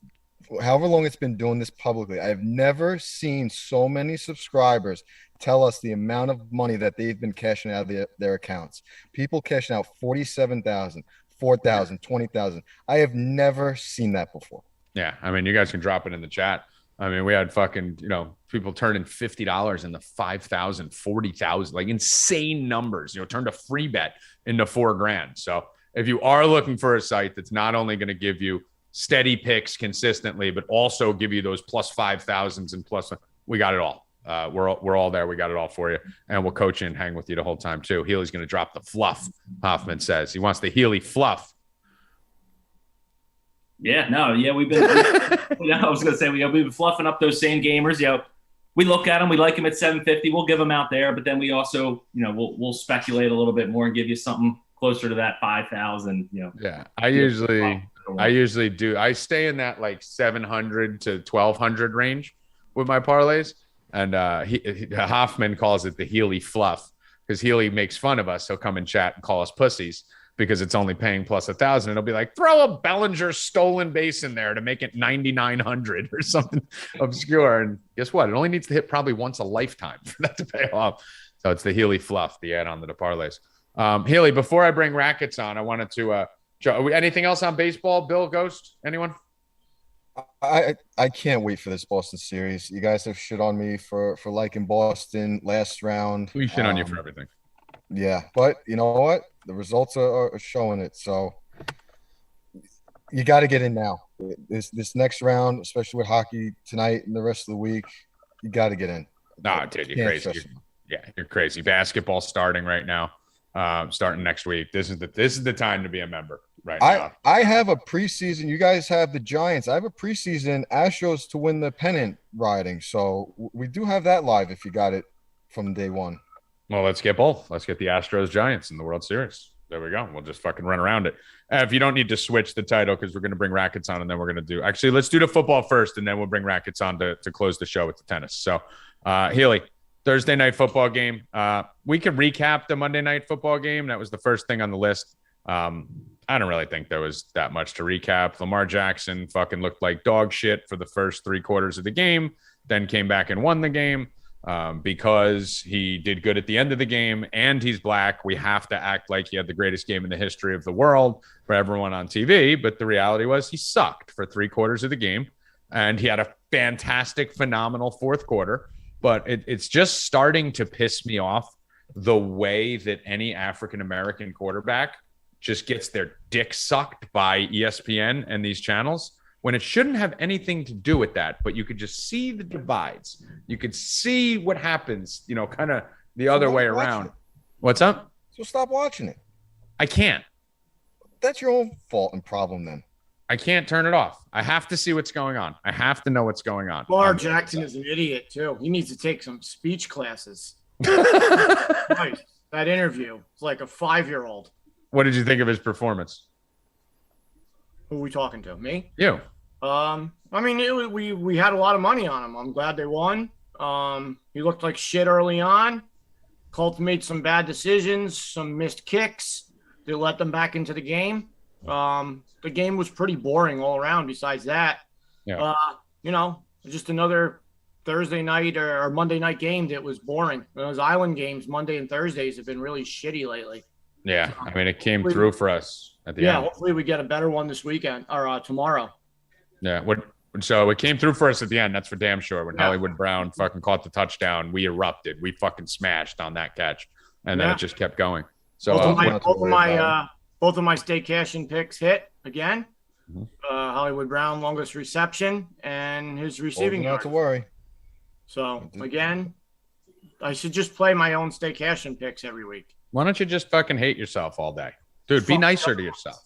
however long it's been doing this publicly, I've never seen so many subscribers tell us the amount of money that they've been cashing out of their accounts. People cashing out 47,000, 4,000, 20,000. I have never seen that before. Yeah, I mean, you guys can drop it in the chat. I mean, we had fucking, people turning $50 into 5,000, 40,000, like insane numbers, turned a free bet into $4,000. So if you are looking for a site that's not only going to give you steady picks consistently, but also give you those plus 5,000s and plus, we got it all. We're all there. We got it all for you. And we'll coach you and hang with you the whole time too. Healy's going to drop the fluff. Hoffman says he wants the Healy fluff. Yeah, no, yeah, we've been. I was gonna say we've been fluffing up those same gamers. We look at them, we like them at 750. We'll give them out there, but then we also, we'll speculate a little bit more and give you something closer to that 5,000. Yeah, I usually do. I stay in that like 700 to 1,200 range with my parlays, and Hoffman calls it the Healy fluff because Healy makes fun of us. He'll come in chat and call us pussies because it's only paying plus 1,000. It'll be like, throw a Bellinger stolen base in there to make it 9,900 or something obscure. And guess what? It only needs to hit probably once a lifetime for that to pay off. So it's the Healy fluff, the add-on to the parlays. Healy, before I bring rackets on, I wanted to anything else on baseball? Bill, Ghost, anyone? I can't wait for this Boston series. You guys have shit on me for liking Boston last round. We shit on you for everything. Yeah, but you know what? The results are showing it. So you got to get in now. This next round, especially with hockey tonight and the rest of the week, you got to get in. No, dude, you're crazy. You're crazy. Basketball starting right now. Starting next week. This is the time to be a member right now. I have a preseason. You guys have the Giants. I have a preseason Astros to win the pennant riding. So we do have that live if you got it from day one. Well, let's get both. Let's get the Astros Giants in the World Series. There we go. We'll just fucking run around it. If you don't need to switch the title because we're going to bring rackets on and then we're going to do – actually, let's do the football first and then we'll bring rackets on to close the show with the tennis. So, Healy, Thursday night football game. We can recap the Monday night football game. That was the first thing on the list. I don't really think there was that much to recap. Lamar Jackson fucking looked like dog shit for the first 3 quarters of the game, then came back and won the game. Because he did good at the end of the game and he's black, we have to act like he had the greatest game in the history of the world for everyone on TV. But the reality was he sucked for 3 quarters of the game and he had a fantastic, phenomenal 4th quarter. But it's just starting to piss me off the way that any African-American quarterback just gets their dick sucked by ESPN and these channels. When it shouldn't have anything to do with that, but you could just see the divides. You could see what happens, kind of the other way around. What's up? So stop watching it. I can't. That's your own fault and problem then. I can't turn it off. I have to see what's going on. I have to know what's going on. Lamar Jackson is an idiot, too. He needs to take some speech classes. That interview is like a 5-year-old. What did you think of his performance? Who are we talking to? Me? You. I mean, we had a lot of money on him. I'm glad they won. He looked like shit early on. Colts made some bad decisions, some missed kicks. They let them back into the game. The game was pretty boring all around besides that. Yeah. Just another Thursday night or Monday night game that was boring. Those island games, Monday and Thursdays, have been really shitty lately. Yeah, I mean, it came through for us at the end. Hopefully we get a better one this weekend or tomorrow. Yeah. So it came through for us at the end. That's for damn sure. When Hollywood Brown fucking caught the touchdown, we erupted. We fucking smashed on that catch, and then it just kept going. So both of my Stay Cashin picks hit again. Hollywood Brown longest reception and his receiving. Not to worry. So again, I should just play my own Stay Cashin picks every week. Why don't you just fucking hate yourself all day, dude? Be nicer to yourself.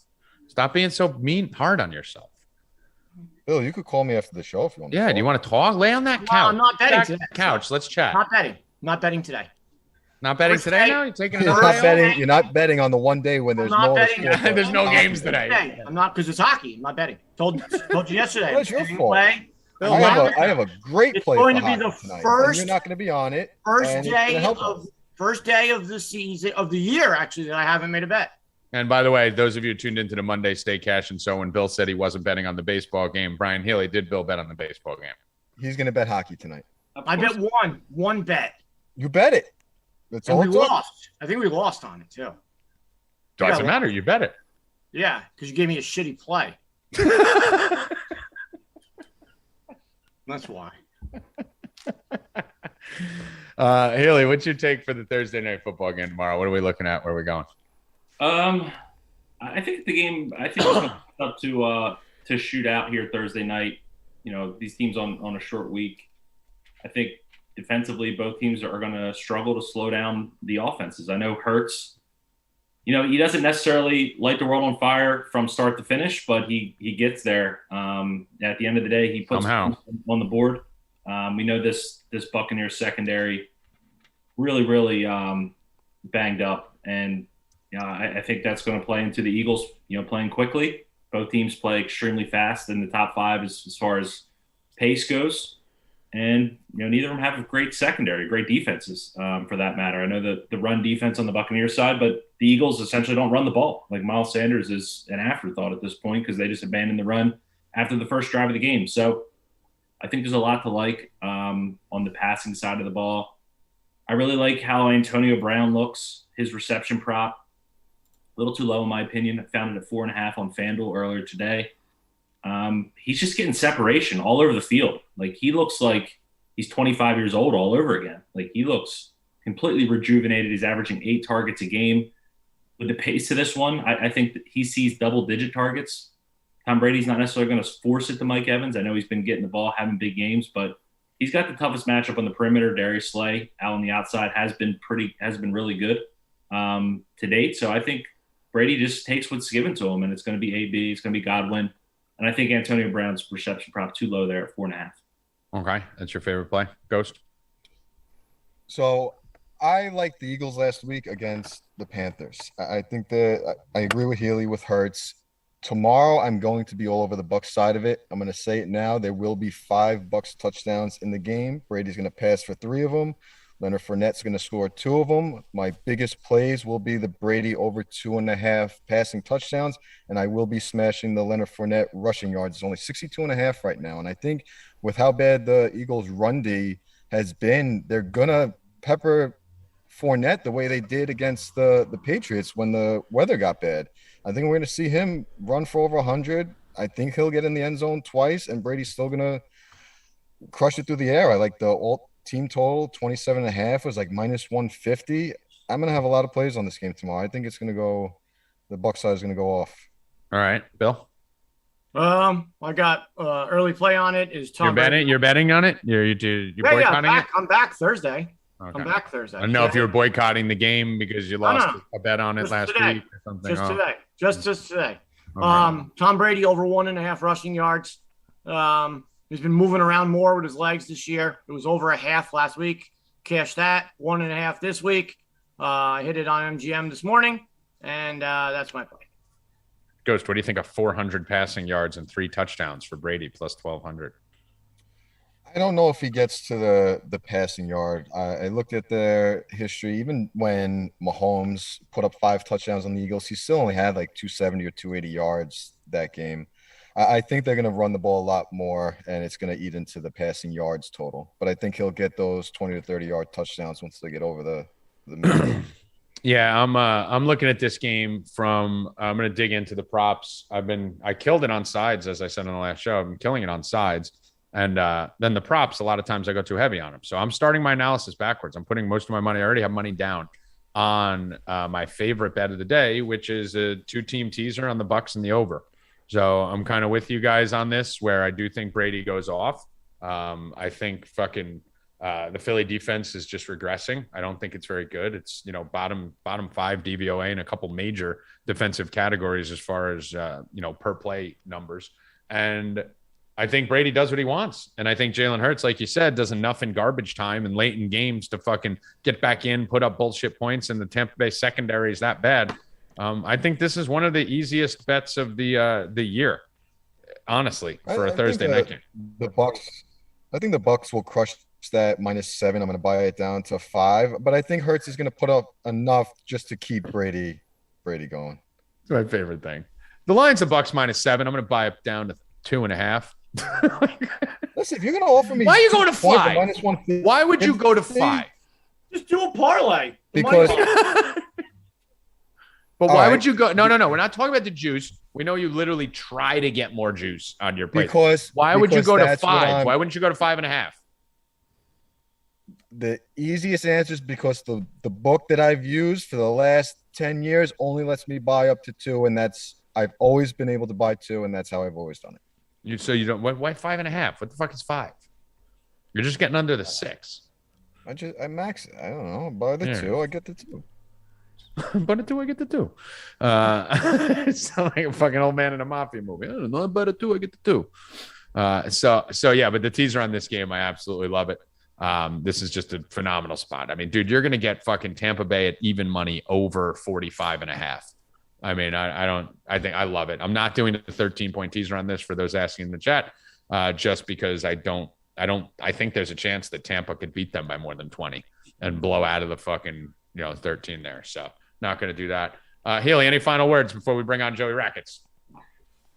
Stop being so hard on yourself. Bill, you could call me after the show if you want. Yeah, do you want to talk? Lay on that couch. I'm not betting today. Couch. Let's chat. Not betting today. Not betting today. Now you're taking you're not betting. You're not betting on the one day when there's no. There's no games today. I'm not because it's hockey. I'm not betting. Told you yesterday. Well, that's your fault. Play. I have a great play. It's going to be the first. You're not going to be on it. First day of the season of the year. Actually, that I haven't made a bet. And by the way, those of you who tuned into the Monday Stay Cash, and so when Bill said he wasn't betting on the baseball game, Brian Healy did Bill bet on the baseball game. He's going to bet hockey tonight. I bet one bet. You bet it. That's all. We lost. I think we lost on it too. Doesn't matter. You bet it. Yeah, because you gave me a shitty play. That's why. Haley, what's your take for the Thursday night football game tomorrow? What are we looking at? Where are we going? I think the game. I think it's up to shoot out here Thursday night. You know, these teams on a short week. I think defensively, both teams are going to struggle to slow down the offenses. I know Hurts. You know, he doesn't necessarily light the world on fire from start to finish, but he gets there. At the end of the day, he puts on the board. We know this Buccaneers secondary really banged up, and I think that's going to play into the Eagles. You know, playing quickly. Both teams play extremely fast in the top five as far as pace goes. And, you know, neither of them have a great secondary, great defenses for that matter. I know the run defense on the Buccaneers side, but the Eagles essentially don't run the ball. Like Miles Sanders is an afterthought at this point because they just abandoned the run after the first drive of the game. So I think there's a lot to like on the passing side of the ball. I really like how Antonio Brown looks, his reception prop. A little too low in my opinion. I found it at 4.5 on FanDuel earlier today. He's just getting separation all over the field. Like he looks like he's 25 years old all over again. Like he looks completely rejuvenated. He's averaging 8 targets a game. With the pace of this one, I think that he sees double-digit targets. Tom Brady's not necessarily going to force it to Mike Evans. I know he's been getting the ball, having big games, but he's got the toughest matchup on the perimeter. Darius Slay out on the outside has been really good to date. So I think Brady just takes what's given to him, and it's going to be AB, it's going to be Godwin. And I think Antonio Brown's reception prop too low there at 4.5. Okay. That's your favorite play? Ghost? So I liked the Eagles last week against the Panthers. I think that I agree with Healy with Hurts. Tomorrow I'm going to be all over the Bucs side of it. I'm going to say it now. There will be 5 Bucs touchdowns in the game. Brady's going to pass for 3 of them. Leonard Fournette's going to score 2 of them. My biggest plays will be the Brady over 2.5 passing touchdowns, and I will be smashing the Leonard Fournette rushing yards. It's only 62.5 right now, and I think with how bad the Eagles' run D has been, they're going to pepper Fournette the way they did against the Patriots when the weather got bad. I think we're going to see him run for over 100. I think he'll get in the end zone twice, and Brady's still going to crush it through the air. I like the team total 27.5 was like -150. I'm going to have a lot of plays on this game tomorrow. I think it's going to go – the Bucs side is going to go off. All right. Bill? I got early play on it. Is Tom Brady. You're betting on it? You're boycotting it? I'm back Thursday. Okay. I'm back Thursday. I don't know if you were boycotting the game because you lost a bet on it last week or something. Just today. Okay. Tom Brady over 1.5 rushing yards. He's been moving around more with his legs this year. It was over 1/2 last week. Cashed that. 1.5 this week. I hit it on MGM this morning, and that's my play. Ghost, what do you think of 400 passing yards and 3 touchdowns for Brady plus 1,200? I don't know if he gets to the passing yard. I looked at their history. Even when Mahomes put up 5 touchdowns on the Eagles, he still only had like 270 or 280 yards that game. I think they're going to run the ball a lot more, and it's going to eat into the passing yards total. But I think he'll get those 20 to 30-yard touchdowns once they get over the middle. Yeah, I'm looking at this game from. I'm going to dig into the props. I killed it on sides, as I said on the last show. I've been killing it on sides, and then the props. A lot of times I go too heavy on them, so I'm starting my analysis backwards. I'm putting most of my money. I already have money down on my favorite bet of the day, which is a 2-team teaser on the Bucs and the over. So I'm kind of with you guys on this, where I do think Brady goes off. I think the Philly defense is just regressing. I don't think it's very good. It's, bottom 5 DVOA in a couple major defensive categories as far as, per play numbers. And I think Brady does what he wants. And I think Jalen Hurts, like you said, does enough in garbage time and late in games to fucking get back in, put up bullshit points, and the Tampa Bay secondary is that bad. I think this is one of the easiest bets of the year, honestly, for a Thursday night game. I think the Bucs will crush that -7. I'm going to buy it down to 5, but I think Hurts is going to put up enough just to keep Brady going. It's my favorite thing. The line's a Bucs -7. I'm going to buy it down to 2.5. Listen, if you're going to offer me, why are you going to 5? Why would you go to 5? Just do a parlay. Because. But why would you go? No. We're not talking about the juice. We know you literally try to get more juice on your plate. Why would you go to 5? Why wouldn't you go to 5.5? The easiest answer is because the book that I've used for the last 10 years only lets me buy up to 2, and I've always been able to buy 2, and that's how I've always done it. So you don't. Why 5.5? What the fuck is 5? You're just getting under the 6. I max it. I don't know. Buy the 2, I get the 2. But the 2, I get the 2. It sounds like a fucking old man in a mafia movie. I don't know. But the 2, I get the 2. So yeah. But the teaser on this game, I absolutely love it. This is just a phenomenal spot. I mean, dude, you're gonna get fucking Tampa Bay at even money over 45.5. I mean, I think I love it. I'm not doing the 13-point teaser on this for those asking in the chat, just because I think there's a chance that Tampa could beat them by more than 20 and blow out of the fucking 13 there. So not going to do that. Healy, any final words before we bring on Joey Rackets?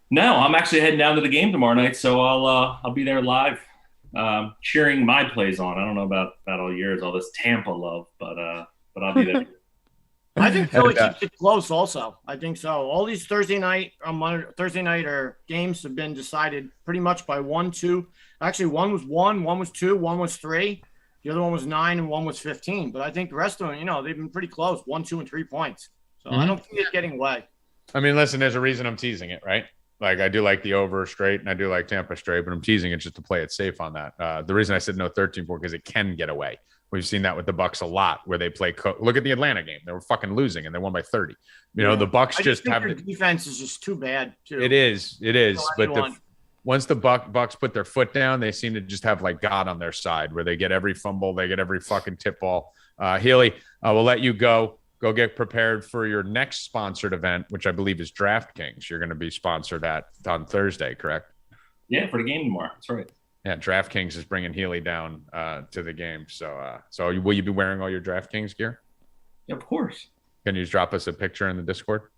No, I'm actually heading down to the game tomorrow night, so I'll be there live, cheering my plays on. I don't know about all yours, all this Tampa love, but I'll be there. I think Philly keeps it close also. I think so. All these Thursday night games have been decided pretty much by 1, 2. Actually, one was 1, one was 2, one was 3. The other one was 9 and one was 15. But I think the rest of them, they've been pretty close, 1, 2, and 3 points. So I don't think it's getting away. I mean, listen, there's a reason I'm teasing it, right? Like, I do like the over straight and I do like Tampa straight, but I'm teasing it just to play it safe on that. The reason I said no 13 for because it can get away. We've seen that with the Bucs a lot, where they play. Look at the Atlanta game; they were fucking losing, and they won by 30. The Bucs just have their defense is just too bad too. It is. But once the Bucs put their foot down, they seem to just have like God on their side, where they get every fumble, they get every fucking tip ball. Healy, we'll let you go. Go get prepared for your next sponsored event, which I believe is DraftKings. You're going to be sponsored on Thursday, correct? Yeah, for the game tomorrow. That's right. Yeah, DraftKings is bringing Healy down to the game. So will you be wearing all your DraftKings gear? Yeah, of course. Can you drop us a picture in the Discord?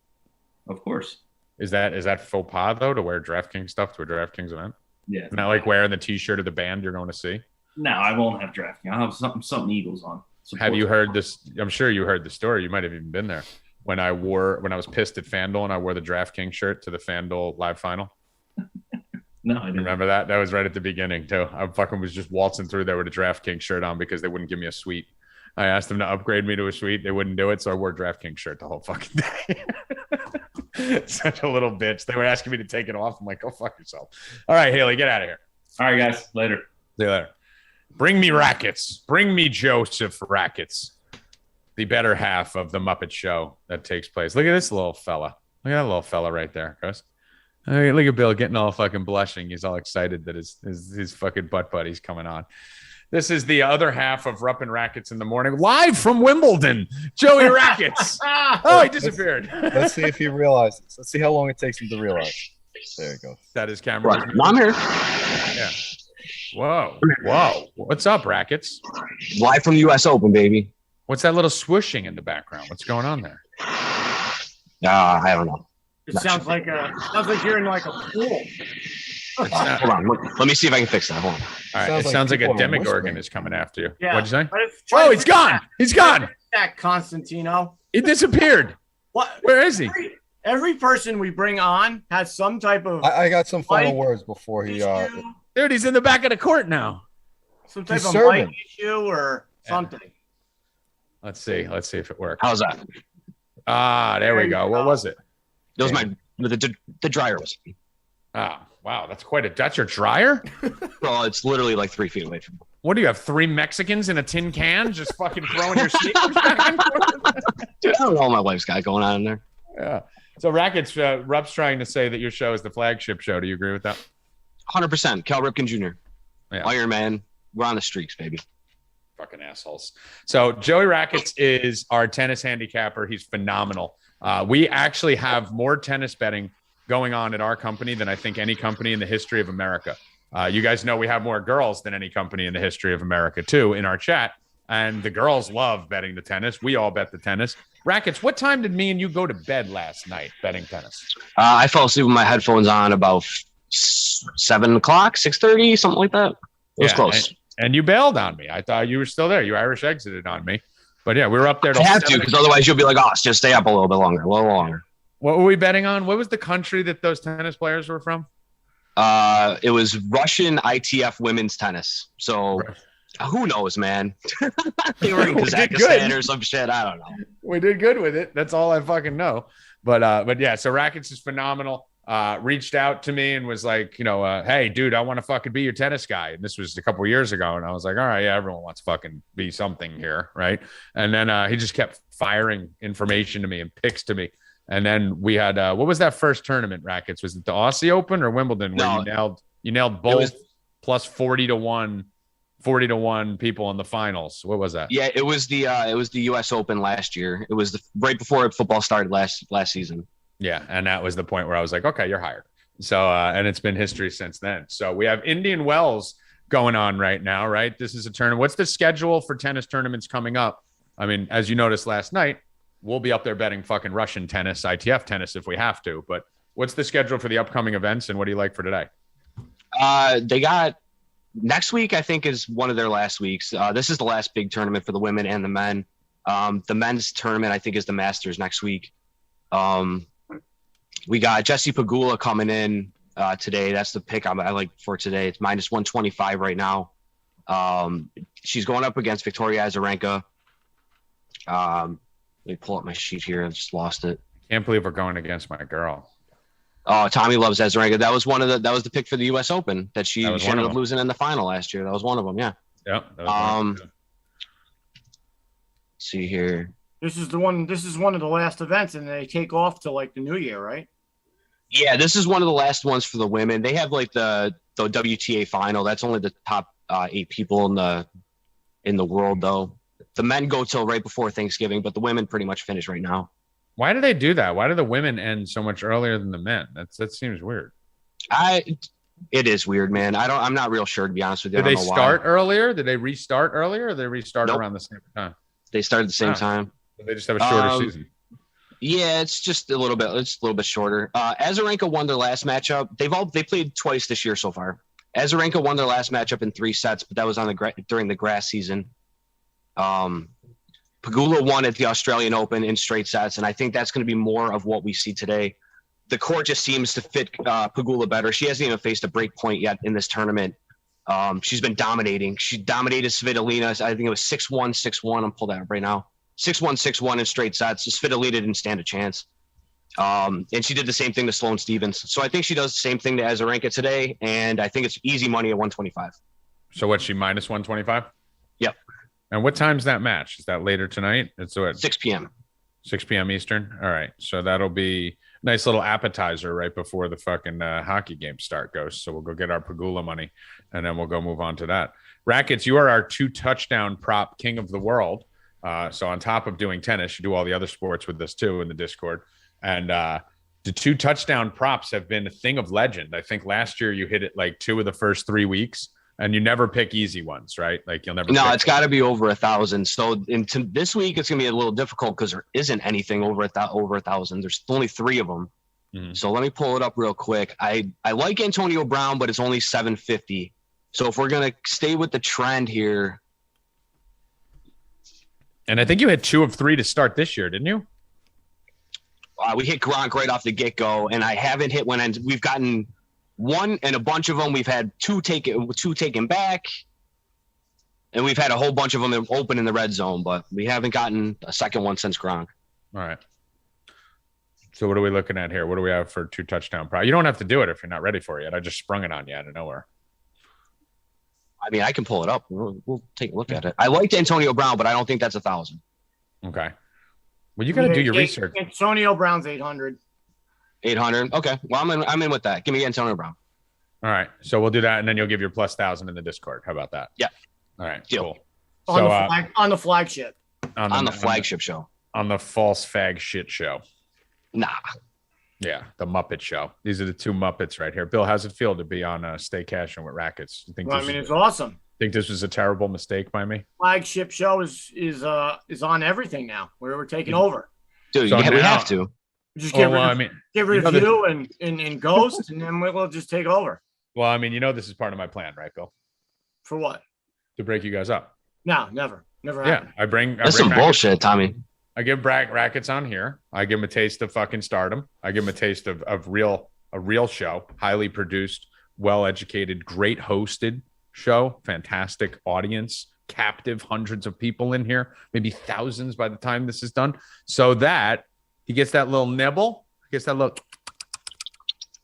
Of course. Is that faux pas, though, to wear DraftKings stuff to a DraftKings event? Yeah. Not like wearing the T-shirt of the band you're going to see? No, I won't have DraftKings. I'll have something Eagles on. Have you heard this? I'm sure you heard the story. You might have even been there. When I was pissed at FanDuel and I wore the DraftKings shirt to the FanDuel live final. No, I didn't. Remember that? That was right at the beginning, too. I fucking was just waltzing through there with a DraftKings shirt on because they wouldn't give me a suite. I asked them to upgrade me to a suite. They wouldn't do it, so I wore a DraftKings shirt the whole fucking day. Such a little bitch. They were asking me to take it off. I'm like, go fuck yourself. All right, Haley, get out of here. All right, guys. Later. See you later. Bring me Rackets. Bring me Joseph Rackets. The better half of the Muppet Show that takes place. Look at this little fella. Look at that little fella right there, Chris. Look at Bill getting all fucking blushing. He's all excited that his fucking butt buddy's coming on. This is the other half of Rupp and Rackets in the morning, live from Wimbledon. Joey Rackets. Oh, he disappeared. Let's see if he realizes. Let's see how long it takes him to realize. There you go. That is camera. Right. I'm here. Yeah. Whoa. What's up, Rackets? Live from the U.S. Open, baby. What's that little swooshing in the background? What's going on there? I don't know. It sounds like you're in like a pool. Hold on. Let me see if I can fix that. Hold on. All right. It sounds like a Demogorgon is coming after you. Yeah. What'd you say? Oh, he's gone. He's gone. That Constantino. He disappeared. What? Where is he? Every person we bring on has some type of. I got some final words before he. Dude, he's in the back of the court now. Some type of mic issue or something. Let's see if it works. How's that? There we go. What was it? It was the dryer was. Wow, that's your dryer? Well, it's literally like 3 feet away from me. What do you have? 3 Mexicans in a tin can just fucking throwing your sneakers back and forth? Dude, I don't know what my wife's got going on in there. Yeah. So Rackets, Rupp's trying to say that your show is the flagship show. Do you agree with that? 100%. Cal Ripken Jr. Yeah. Iron Man. We're on the streaks, baby. Fucking assholes. So Joey Rackets is our tennis handicapper. He's phenomenal. We actually have more tennis betting going on at our company than I think any company in the history of America. You guys know we have more girls than any company in the history of America, too, in our chat. And the girls love betting the tennis. We all bet the tennis. Rackets, what time did me and you go to bed last night betting tennis? I fell asleep with my headphones on about 7 o'clock, 6:30, something like that. It was close. And you bailed on me. I thought you were still there. You Irish exited on me. But yeah, we were up there. I have to, because otherwise you'll be like, oh, just stay up a little longer. What were we betting on? What was the country that those tennis players were from? It was Russian ITF women's tennis. So who knows, man? They were in Kazakhstan or some shit. I don't know. We did good with it. That's all I fucking know. But yeah, so Rackets is phenomenal. Reached out to me and was like, hey, dude, I want to fucking be your tennis guy. And this was a couple of years ago. And I was like, all right, yeah, everyone wants to fucking be something here, right? And then he just kept firing information to me and picks to me. And then we had what was that first tournament, Rackets? Was it the Aussie Open or Wimbledon where you nailed both plus 40 to 1 people in the finals? What was that? Yeah, it was the US Open last year. It was right before football started last season. Yeah, and that was the point where I was like, okay, you're hired. So and it's been history since then. So we have Indian Wells going on right now, right? This is a tournament. What's the schedule for tennis tournaments coming up? I mean, as you noticed last night, we'll be up there betting fucking Russian tennis, ITF tennis if we have to. But what's the schedule for the upcoming events, and what do you like for today? They got next week, I think, is one of their last weeks. This is the last big tournament for the women and the men. The men's tournament, I think, is the Masters next week. We got Jessie Pegula coming in today. That's the pick I like for today. It's minus 125 right now. She's going up against Victoria Azarenka. Let me pull up my sheet here. I just lost it. Can't believe we're going against my girl. Oh, Tommy loves Azarenka. That was the pick for the U.S. Open that she ended up losing in the final last year. That was one of them. Yeah. Yep. Let's see here. This is one of the last events, and they take off to like the new year, right? Yeah, this is one of the last ones for the women. They have like the WTA final. That's only the top 8 people in the world, though. The men go till right before Thanksgiving, but the women pretty much finish right now. Why do they do that? Why do the women end so much earlier than the men? That seems weird. It is weird, man. I'm not real sure, to be honest with you. Did they start earlier? Did they restart earlier, or they restart around the same time? They started at the same time. They just have a shorter season. Yeah, it's just a little bit. It's a little bit shorter. Azarenka won their last matchup. They played twice this year so far. Azarenka won their last matchup in 3 sets, but that was during the grass season. Pegula won at the Australian Open in straight sets, and I think that's going to be more of what we see today. The court just seems to fit Pegula better. She hasn't even faced a break point yet in this tournament. She's been dominating. She dominated Svitolina. I think it was 6-1, 6-1. I'm pulling that up right now. 6-1, 6-1 in straight sets. Svitolina didn't stand a chance. And she did the same thing to Sloane Stephens. So I think she does the same thing to Azarenka today, and I think it's easy money at 125. So what's she, minus 125? Yep. And what time's that match? Is that later tonight? It's what? 6 p.m. 6 p.m. Eastern? All right. So that'll be a nice little appetizer right before the fucking hockey game start goes. So we'll go get our Pegula money, and then we'll go move on to that. Rackets, you are our 2-touchdown prop king of the world. So on top of doing tennis, you do all the other sports with this too in the Discord. And the 2-touchdown props have been a thing of legend. I think last year you hit it like 2 of the first 3 weeks, and you never pick easy ones, right? Like you'll never. No, it's got to be over 1,000. So into this week, it's gonna be a little difficult because there isn't anything over 1,000. There's only 3 of them. Mm-hmm. So let me pull it up real quick. I like Antonio Brown, but it's only 750. So if we're gonna stay with the trend here. And I think you had 2 of 3 to start this year, didn't you? We hit Gronk right off the get-go, and I haven't hit one. And we've gotten one, and a bunch of them. We've had two taken back, and we've had a whole bunch of them open in the red zone, but we haven't gotten a second one since Gronk. All right. So what are we looking at here? What do we have for 2 touchdown prop? You don't have to do it if you're not ready for it yet. I just sprung it on you out of nowhere. I mean, I can pull it up. We'll take a look at it. I liked Antonio Brown, but I don't think that's 1,000. Okay. Well, you got to do your research. Antonio Brown's 800. 800. Okay. Well, I'm in with that. Give me Antonio Brown. All right. So we'll do that, and then you'll give your plus 1,000 in the Discord. How about that? Yeah. All right. Deal. Cool. So On the flagship. On the flagship show. On the false fag shit show. Nah. Yeah, the Muppet Show. These are the 2 Muppets right here. Bill, how's it feel to be on Stay Cashin' with Rackets? You think it's awesome. Think this was a terrible mistake by me? Flagship show is on everything now. We're taking over. Dude, we have to. Just get rid of you and Ghost, and then we'll just take over. Well, I mean, this is part of my plan, right, Bill? For what? To break you guys up. No, never happened. Yeah, That's some bullshit, Tommy. I give Rackets on here. I give him a taste of fucking stardom. I give him a taste of a real show, highly produced, well-educated, great hosted show, fantastic audience, captive hundreds of people in here, maybe thousands by the time this is done. So that he gets that little nibble, gets that little,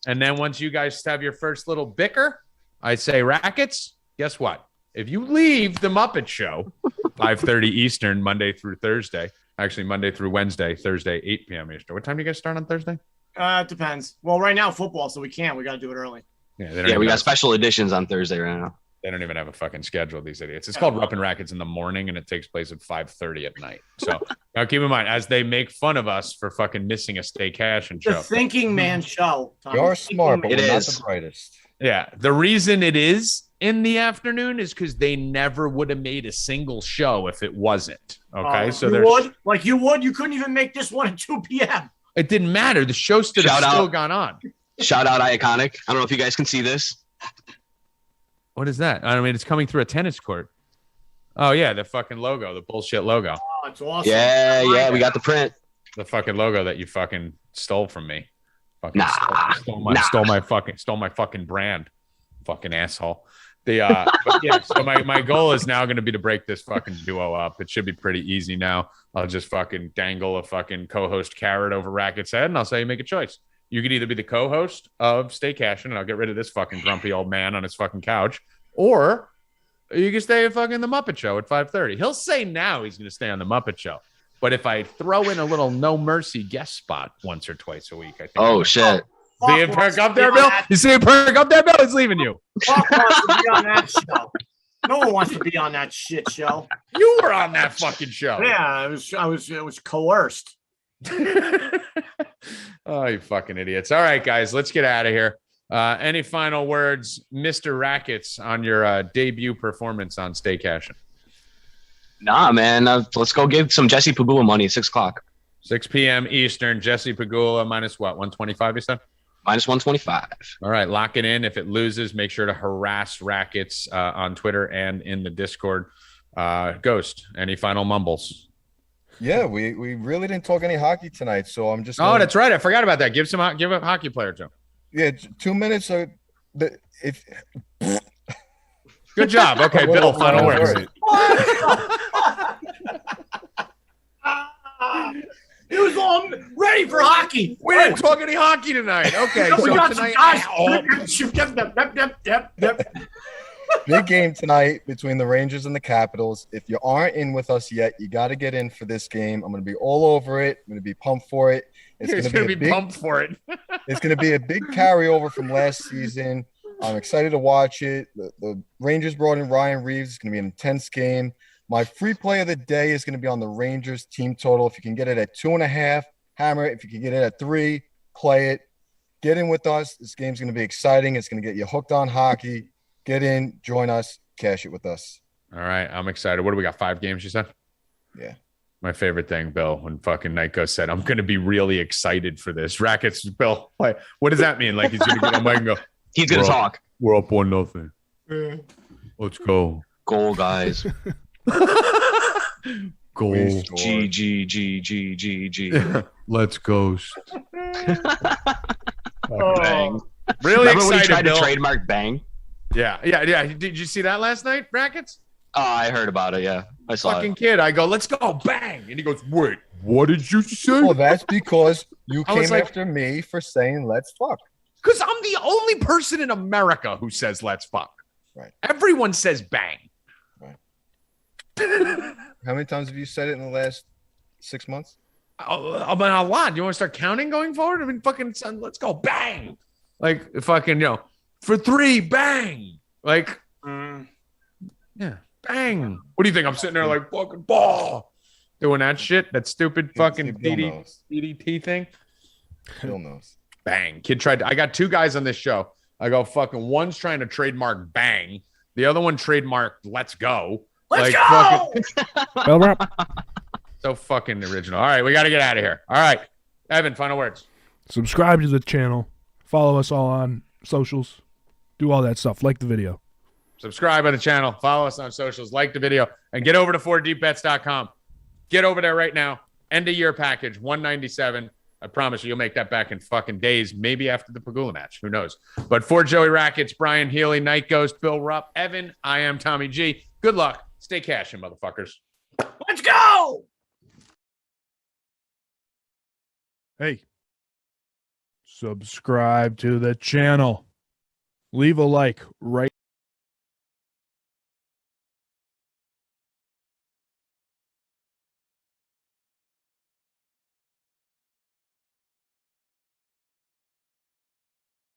and then once you guys have your first little bicker, I say, Rackets, guess what? If you leave the Muppet Show, 5:30 Eastern, Monday through Thursday. Actually, Monday through Wednesday, Thursday, 8 p.m. Eastern. What time do you guys start on Thursday? It depends. Well, right now, football, so we can't. We got to do it early. Yeah, we got special editions on Thursday right now. They don't even have a fucking schedule, these idiots. It's called Ruppin' Rackets in the morning, and it takes place at 5:30 at night. So now keep in mind, as they make fun of us for fucking missing a Stay Cashin' show. The thinking man show. Tommy. You're smart, but we're not the brightest. Yeah. The reason it is in the afternoon is because they never would have made a single show if it wasn't. Okay. So you would. You couldn't even make this one at 2 p.m. It didn't matter. The show still gone on. Shout out Iconic. I don't know if you guys can see this. What is that? I mean, it's coming through a tennis court. Oh, yeah. The fucking logo, the bullshit logo. Oh, it's awesome. Yeah. We got the print. The fucking logo that you fucking stole from me. Stole my fucking brand. Fucking asshole. So my goal is now going to be to break this fucking duo up. It should be pretty easy now. I'll just fucking dangle a fucking co-host carrot over Racket's head, and I'll say, make a choice. You could either be the co-host of Stay Cashin', and I'll get rid of this fucking grumpy old man on his fucking couch, or you can stay at fucking the Muppet Show at 5:30. He'll say now he's going to stay on the Muppet Show, but if I throw in a little No Mercy guest spot once or twice a week, I think. Oh shit! See him perk up there, Bill? You see him perk up there, Bill? He's leaving you. Fuck wants to be on that show. No one wants to be on that shit show. You were on that fucking show. Yeah, it was coerced. Oh, you fucking idiots. All right, guys, let's get out of here. Any final words, Mr. Rackets, on your debut performance on Stay Cashin'? Nah, man. Let's go give some Jesse Pagula money at 6 o'clock. 6 p.m. Eastern. Jesse Pagula minus what? 125, you said? Minus 125. All right, lock it in. If it loses, make sure to harass Rackets on Twitter and in the Discord. Ghost, any final mumbles? Yeah, we really didn't talk any hockey tonight, so I'm just. Oh, that's right. I forgot about that. Give a hockey player to him. Yeah, 2 minutes. Good job. Okay, Bill. Final words. He was all ready for hockey. We didn't talk any hockey tonight. Okay, so tonight. Big game tonight between the Rangers and the Capitals. If you aren't in with us yet, you got to get in for this game. I'm going to be all over it. I'm going to be pumped for it. It's going to be pumped for it. It's going to be a big carryover from last season. I'm excited to watch it. The Rangers brought in Ryan Reeves. It's going to be an intense game. My free play of the day is going to be on the Rangers team total. If you can get it at 2.5, hammer it. If you can get it at 3, play it. Get in with us. This game's going to be exciting. It's going to get you hooked on hockey. Get in, join us, cash it with us. All right, I'm excited. What do we got? 5 games, you said? Yeah. My favorite thing, Bill, when fucking Nyko said, I'm going to be really excited for this. Rackets, Bill, like, what does that mean? Like he's going to get on mic and go, he's going to talk. We're up 1-0. Let's go. Goal, guys. Go. G G G G G G. Let's ghost. Bang. Really Remember excited, when he tried Bill? to trademark bang? Yeah. Did you see that last night, Brackets? Oh, I heard about it. Yeah, I saw Fucking it. kid. I go, let's go, bang. And he goes, wait, what did you say? Well, that's because you I was came like- after me for saying let's fuck. Because I'm the only person in America who says let's fuck. Right. Everyone says bang. Right. How many times have you said it in the last 6 months? A lot. You want to start counting going forward? I mean, fucking, son, let's go, bang. Like, fucking, for 3, bang. Like, yeah, bang. What do you think? I'm sitting there like fucking ball doing that shit, that stupid fucking DDT thing. Bill knows. Bang. Kid tried to, I got 2 guys on this show. I go, fucking, one's trying to trademark bang. The other one trademarked let's go. Let's go! Fucking, Bell rap. so fucking original. All right, we got to get out of here. All right, Evan, final words. Subscribe to the channel. Follow us all on socials. Do all that stuff. Like the video. Subscribe to the channel. Follow us on socials. Like the video. And get over to 4deepbets.com. Get over there right now. End of year package, $197. I promise you'll make that back in fucking days, maybe after the Pagula match. Who knows? But for Joey Rackets, Brian Healy, Night Ghost, Bill Rupp, Evan, I am Tommy G. Good luck. Stay cashing, motherfuckers. Let's go! Hey. Subscribe to the channel. Leave a like right